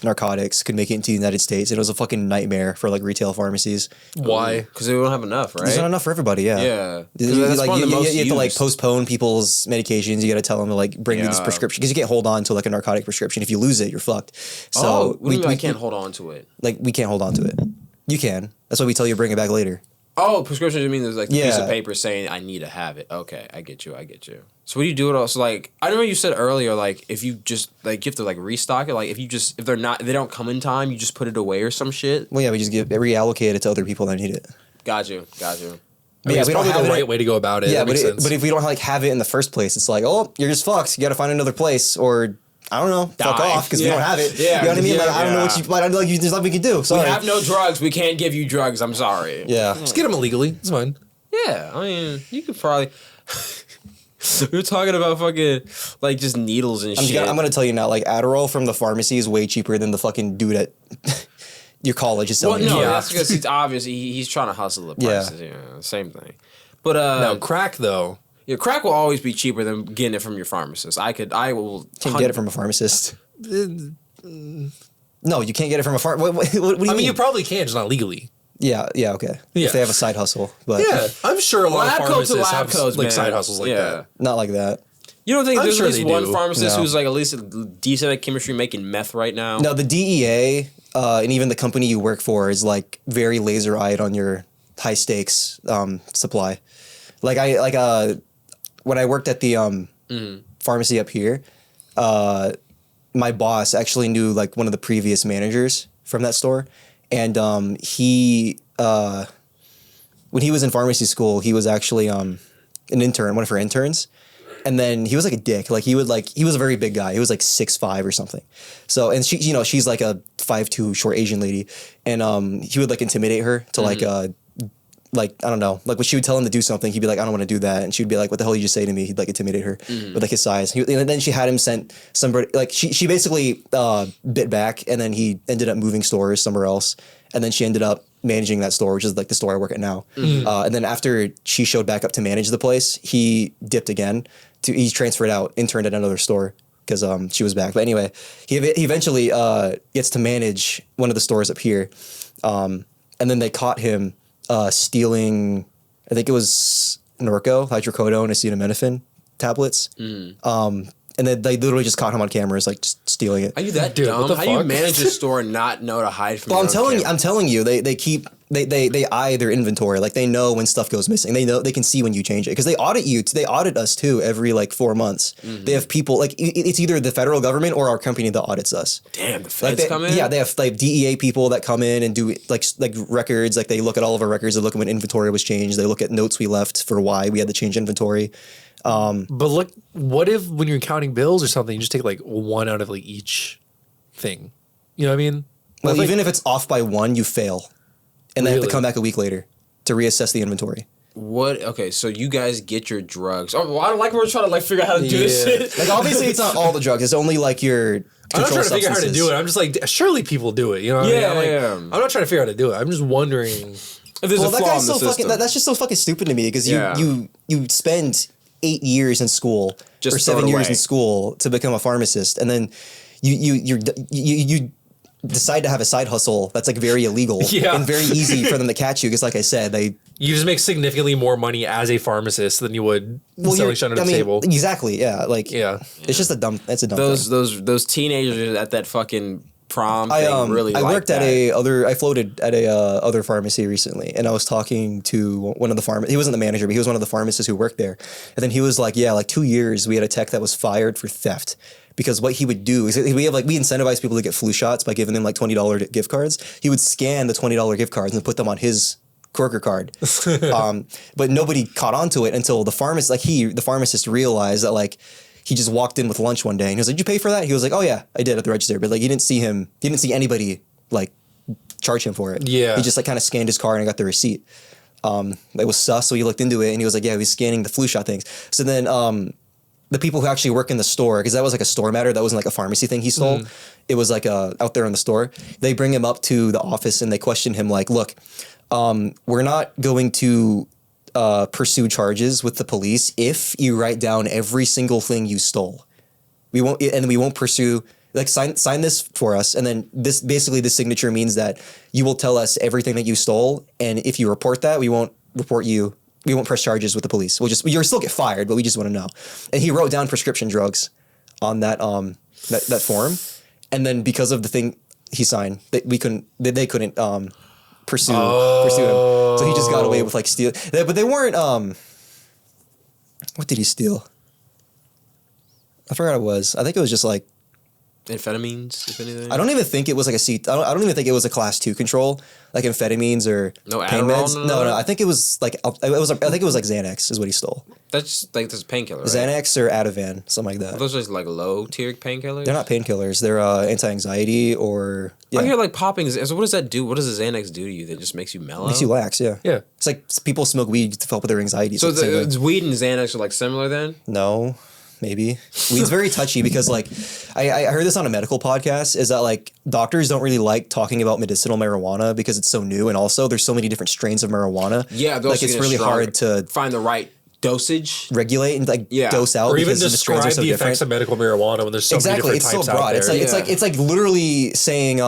narcotics could make it into the United States. It was a fucking nightmare for, like, retail pharmacies. Why? Because they don't have enough, right? There's not enough for everybody, yeah. Yeah. You That's one of the most you have to, like, used. postpone people's medications. You got to tell them to, like, bring you this Yeah. prescription. Because you can't hold on to, like, a narcotic prescription. If you lose it, you're fucked. So Oh, what do you mean I can't hold on to it? Like, we can't hold on to it. You can. That's why we tell you to bring it back later. Oh, prescription, you mean there's like a piece Yeah. of paper saying I need to have it. Okay, I get you. So what do you do it also? Like, I remember you said earlier, like, if you just, like, you have to, like, restock it. Like, if they don't come in time, you just put it away or some shit. Well, yeah, we just reallocate it to other people that need it. Got you. I mean, Yeah, it's we don't probably have the it- right way to go about it. Yeah, That makes sense. but if we don't, like, have it in the first place, it's like, oh, you're just fucked. You got to find another place, or I don't know, fuck Die. off because we Yeah. don't have it. Yeah, You know what I mean? Like, I don't know what yeah. you, but I'm like, there's nothing we can do. Sorry. We have no drugs. We can't give you drugs. I'm sorry. Yeah. Just get them illegally. It's fine. Yeah, I mean, you could probably. We were talking about fucking, like, just needles and shit. I'm gonna tell you now, like, Adderall from the pharmacy is way cheaper than the fucking dude at your college is Well, selling. no, it. that's because it's obvious he's trying to hustle the Yeah. prices. Yeah, same thing. But Now, crack, though. yeah, crack will always be cheaper than getting it from your pharmacist. I will Can't get it from a pharmacist. No, you can't get it from a farm. What do you mean? I mean, you probably can, just not legally. Yeah, okay. Yeah. If they have a side hustle, but Yeah, I'm sure a lot lab of coats to pharmacists lab have coats, like man. side hustles like that. not like that. You don't think I'm there's sure at least they one do. pharmacist No. who's like at least decent at chemistry making meth right now? No, the DEA and even the company you work for is like very laser eyed on your high stakes supply. Like when I worked at the pharmacy up here, my boss actually knew like one of the previous managers from that store, and he when he was in pharmacy school, he was actually an intern, one of her interns. And then he was like a dick. Like he was a very big guy. He was like 6'5" or something. So, and she, you know, she's like a 5'2" short Asian lady. And he would like intimidate her to like I don't know, like when she would tell him to do something, he'd be like, I don't want to do that. And she'd be like, what the hell did you just say to me? He'd like intimidate her with like his size. And then she had him sent somebody, like she basically bit back, and then he ended up moving stores somewhere else. And then she ended up managing that store, which is like the store I work at now. And then after she showed back up to manage the place, he dipped again. He transferred out, interned at another store because she was back. But anyway, he eventually gets to manage one of the stores up here. And then they caught him stealing, I think it was Norco, hydrocodone, acetaminophen tablets. And then they literally just caught him on cameras, like just stealing it. Are you that Dude, dumb? what the How do you fuck? manage a store and not know to hide from? Well, your own I'm telling you, they eye their inventory. Like they know when stuff goes missing. They can see when you change it because they audit you. They audit us too every like 4 months. They have people like it's either the federal government or our company that audits us. Damn, the Like feds come in. Yeah, they have like DEA people that come in and do like records. Like they look at all of our records. They look at when inventory was changed. They look at notes we left for why we had to change inventory. But look, what if when you're counting bills or something, you just take like one out of like each thing? You know what I mean? Well, I think- even if it's off by one, you fail, and they have to Really? come back a week later to reassess the inventory. What? Okay, so you guys get your drugs. Oh, well, I don't like we're trying to like figure out how to do this Yeah. shit. Like obviously, it's not all the drugs. It's only like your I'm not controlled trying to figure out how to substances. do it. I'm just like, surely people do it. You know what I mean? Yeah, I'm like, yeah. I'm not trying to figure out how to do it. I'm just wondering. If there's Well, a that flaw guy's in the so fucking. system. That's just so fucking stupid to me because Yeah. you spend 8 years in school Just or throw 7 it years away. in school to become a pharmacist, and then you decide to have a side hustle that's like very illegal Yeah. and very easy for them to catch you because, like I said, they You just make significantly more money as a pharmacist than you would selling you're- shit under I the mean, table. Exactly, yeah. Like, Yeah. it's just a dumb. That's a dumb thing. those teenagers at that fucking prom I thing really. I like worked that. at I floated at a other pharmacy recently, and I was talking to one of the he wasn't the manager, but he was one of the pharmacists who worked there. And then he was like, yeah, like 2 years we had a tech that was fired for theft. Because what he would do is we incentivize people to get flu shots by giving them like $20 gift cards. He would scan the $20 gift cards and put them on his Corker card. But nobody caught on to it until the pharmacist realized that like he just walked in with lunch one day and he was like, "Did you pay for that?" He was like, "Oh yeah, I did at the register." But like he didn't see anybody like charge him for it. Yeah. He just like kind of scanned his card and got the receipt. It was sus, so he looked into it and he was like, "Yeah, he was scanning the flu shot things." So then the people who actually work in the store, because that was like a store matter, that wasn't like a pharmacy thing he stole. It was like out there in the store. They bring him up to the office and they question him like, look, we're not going to pursue charges with the police if you write down every single thing you stole. We won't pursue, like sign this for us, and then this signature means that you will tell us everything that you stole, and if you report that, we won't press charges with the police. You'll still get fired, but we just want to know. And he wrote down prescription drugs on that that form, and then because of the thing he signed, they couldn't pursue him. So he just got away with like steal. But they weren't. What did he steal? I forgot what it was. I think it was just like amphetamines, if anything. I don't even think it was like I don't even think it was a class 2 control, like amphetamines or pain meds. No. I think it was like I think it was like Xanax is what he stole. That's like this painkiller, right? Xanax or Ativan, something like that. Are those just like low tier painkillers? They're not painkillers. They're anti-anxiety or. Yeah. I hear like popping. So what does that do? What does the Xanax do to you? That just makes you mellow? Makes you lax. Yeah. Yeah. It's like people smoke weed to help with their anxiety. So weed and Xanax are like similar then? No. Maybe. Weed's very touchy because like I heard this on a medical podcast is that like doctors don't really like talking about medicinal marijuana because it's so new, and also there's so many different strains of marijuana. Yeah, like it's really hard to find the right dosage, regulate and like dose out, or even because describe the, so the effects of medical marijuana when there's so many different types it's so broad. out there. It's like literally saying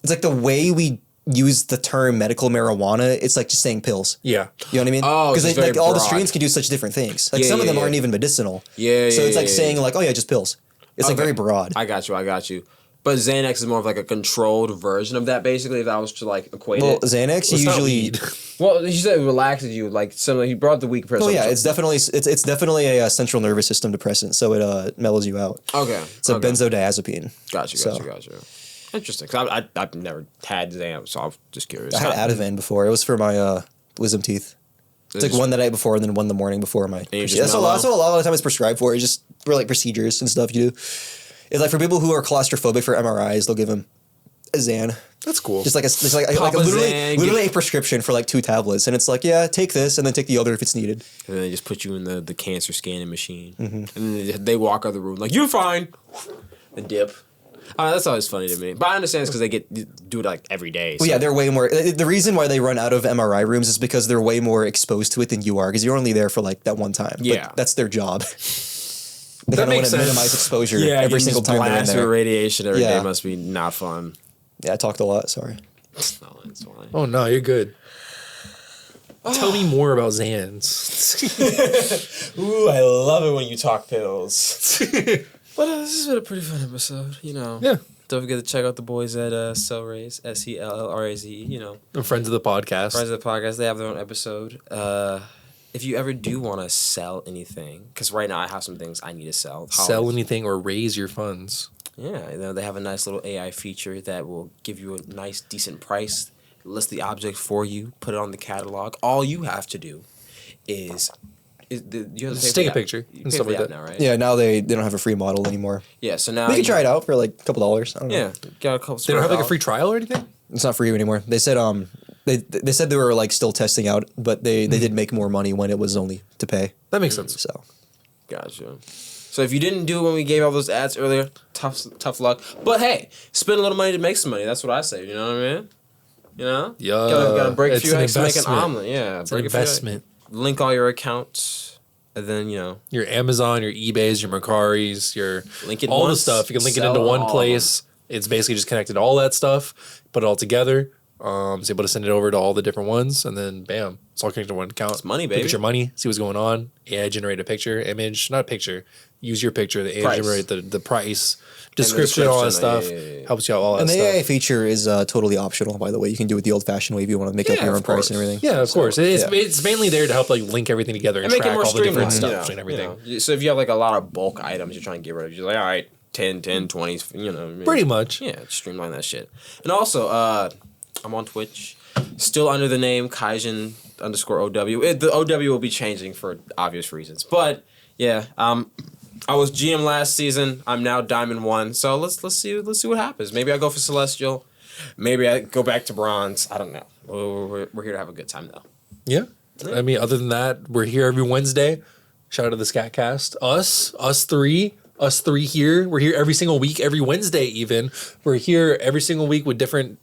it's like the way we use the term medical marijuana, it's like just saying pills. Yeah. You know what I mean? Oh, because like all the strains can do such different things. Like some of them aren't even medicinal. So it's like saying like, oh yeah, just pills. It's like very broad. I got you. But Xanax is more of like a controlled version of that, basically, if I was to like equate it. Xanax usually. Well, you said it relaxes you, like similar. He brought the weak person. Oh yeah, it's definitely a central nervous system depressant, so it mellows you out. Okay. It's a benzodiazepine. Got you. Interesting. Cause I've never had Xanax, so I'm just curious. I had Ativan before. It was for my wisdom teeth. It's like one the night before and then one the morning before my. That's what a lot of the time it's prescribed for. It's just for like procedures and stuff you do. It's like for people who are claustrophobic for MRIs, they'll give them a Xan. That's cool. Just like literally a prescription for like 2 tablets, and it's like, yeah, take this and then take the other if it's needed. And then they just put you in the cancer scanning machine, and then they walk out of the room like, you're fine, and dip. That's always funny to me, but I understand it's because they do it like every day. So. Well, yeah, they're way more. The reason why they run out of MRI rooms is because they're way more exposed to it than you are, because you're only there for like that one time. Yeah, like, that's their job. They kind of want to minimize exposure every single time they're in there. Radiation every day must be not fun. Yeah, I talked a lot. Sorry. No, it's fine. Oh no, you're good. Tell me more about Xans. Ooh, I love it when you talk pills. But this has been a pretty fun episode, you know. Yeah. Don't forget to check out the boys at Cellraze, SELLRAZE, you know. And friends of the podcast. Friends of the podcast, they have their own episode. If you ever do want to sell anything, because right now I have some things I need to sell. Sell anything or raise your funds. Yeah, you know, they have a nice little AI feature that will give you a nice, decent price, list the object for you, put it on the catalog. All you have to do is you have to just take a picture and stuff like that now, right? Yeah, now they don't have a free model anymore. Yeah, so now we can try it out for like a couple dollars. I don't know. Yeah, got a couple. They don't have like a free trial or anything. It's not for you anymore. They said they said they were like still testing out, but they did make more money when it was only to pay. That makes sense. So, gotcha. So if you didn't do it when we gave all those ads earlier, tough luck. But hey, spend a little money to make some money. That's what I say. You know what I mean? You know? Yeah. Gotta break a few eggs to make an investment. omelet. Yeah. It's an investment. Link all your accounts, and then, you know. Your Amazon, your eBays, your Mercaris, your link it all once, the stuff. You can link it sell into one all place. It's basically just connected to all that stuff, put it all together. Is able to send it over to all the different ones, and then bam, it's all connected to one account. It's money, baby. Look at your money, see what's going on. AI generate a picture, image, not picture. Use your picture. The AI generate the price, description, all that stuff. Yeah. Helps you out all that and stuff. And the AI feature is totally optional, by the way. You can do it the old-fashioned way if you want to make up your own price and everything. Yeah, of course. It's mainly there to help like link everything together and make track it more all the different streamlined, stuff and everything. You know? So if you have like a lot of bulk items you're trying to get rid of, you're like, all right, 10, 20, you know. Maybe. Pretty much. Yeah, streamline that shit. And also, I'm on Twitch. Still under the name Kaijin _OW. The OW will be changing for obvious reasons. But yeah, I was GM last season. I'm now Diamond 1. So let's see what happens. Maybe I go for Celestial. Maybe I go back to Bronze. I don't know. We're here to have a good time though. Yeah. I mean, other than that, we're here every Wednesday. Shout out to the Scat Cast. Us three here. We're here every single week, every Wednesday even. We're here every single week with different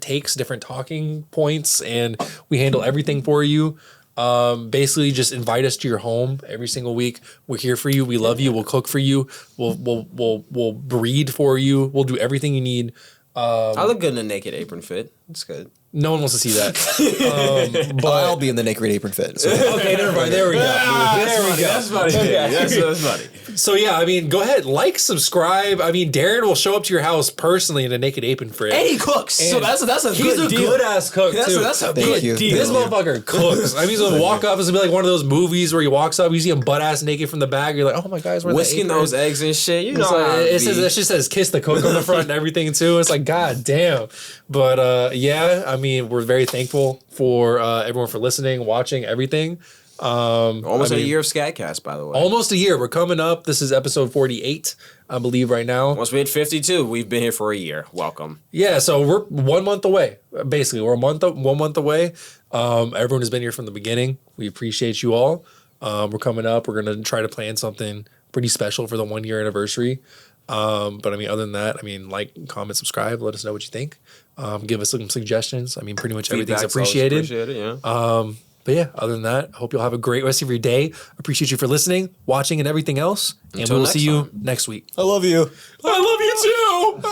takes, different talking points, and we handle everything for you. Basically just invite us to your home every single week. We're here for you. We love you. We'll cook for you. We'll breed for you. We'll do everything you need. I look good in a naked apron fit. It's good. No one wants to see that. But I'll be in the naked apron fit. So. Okay, never mind. There we go. That's funny. That's funny. So yeah, I mean, go ahead, like, subscribe. I mean, Darren will show up to your house personally in a naked apron fit. And he cooks. And so that's a he's good a deal. good ass cook too. That's a Thank good you. deal. This motherfucker cooks. I mean, he's gonna walk up. It's gonna be like one of those movies where he walks up, you see him butt ass naked from the back. You're like, oh my god, he's wearing that Whisking apron. those eggs and shit. You know It's how like, it it says that shit says "kiss the cook" on the front and everything too. It's like, god damn. But yeah, I mean, we're very thankful for everyone for listening, watching, everything. Almost a year of Scat Cast, by the way. Almost a year. We're coming up. This is episode 48, I believe, right now. Once we hit 52, we've been here for a year. Welcome. Yeah, so we're 1 month away. Basically, we're 1 month away. Everyone has been here from the beginning. We appreciate you all. We're coming up. We're gonna try to plan something pretty special for the 1 year anniversary. But I mean, other than that, I mean, like, comment, subscribe. Let us know what you think. Give us some suggestions. I mean, pretty much everything's Feedback's appreciated. always appreciated, yeah. But yeah, other than that, I hope you'll have a great rest of your day. Appreciate you for listening, watching, and everything else. And Until we will next see you time. next week. I love you. I love you too.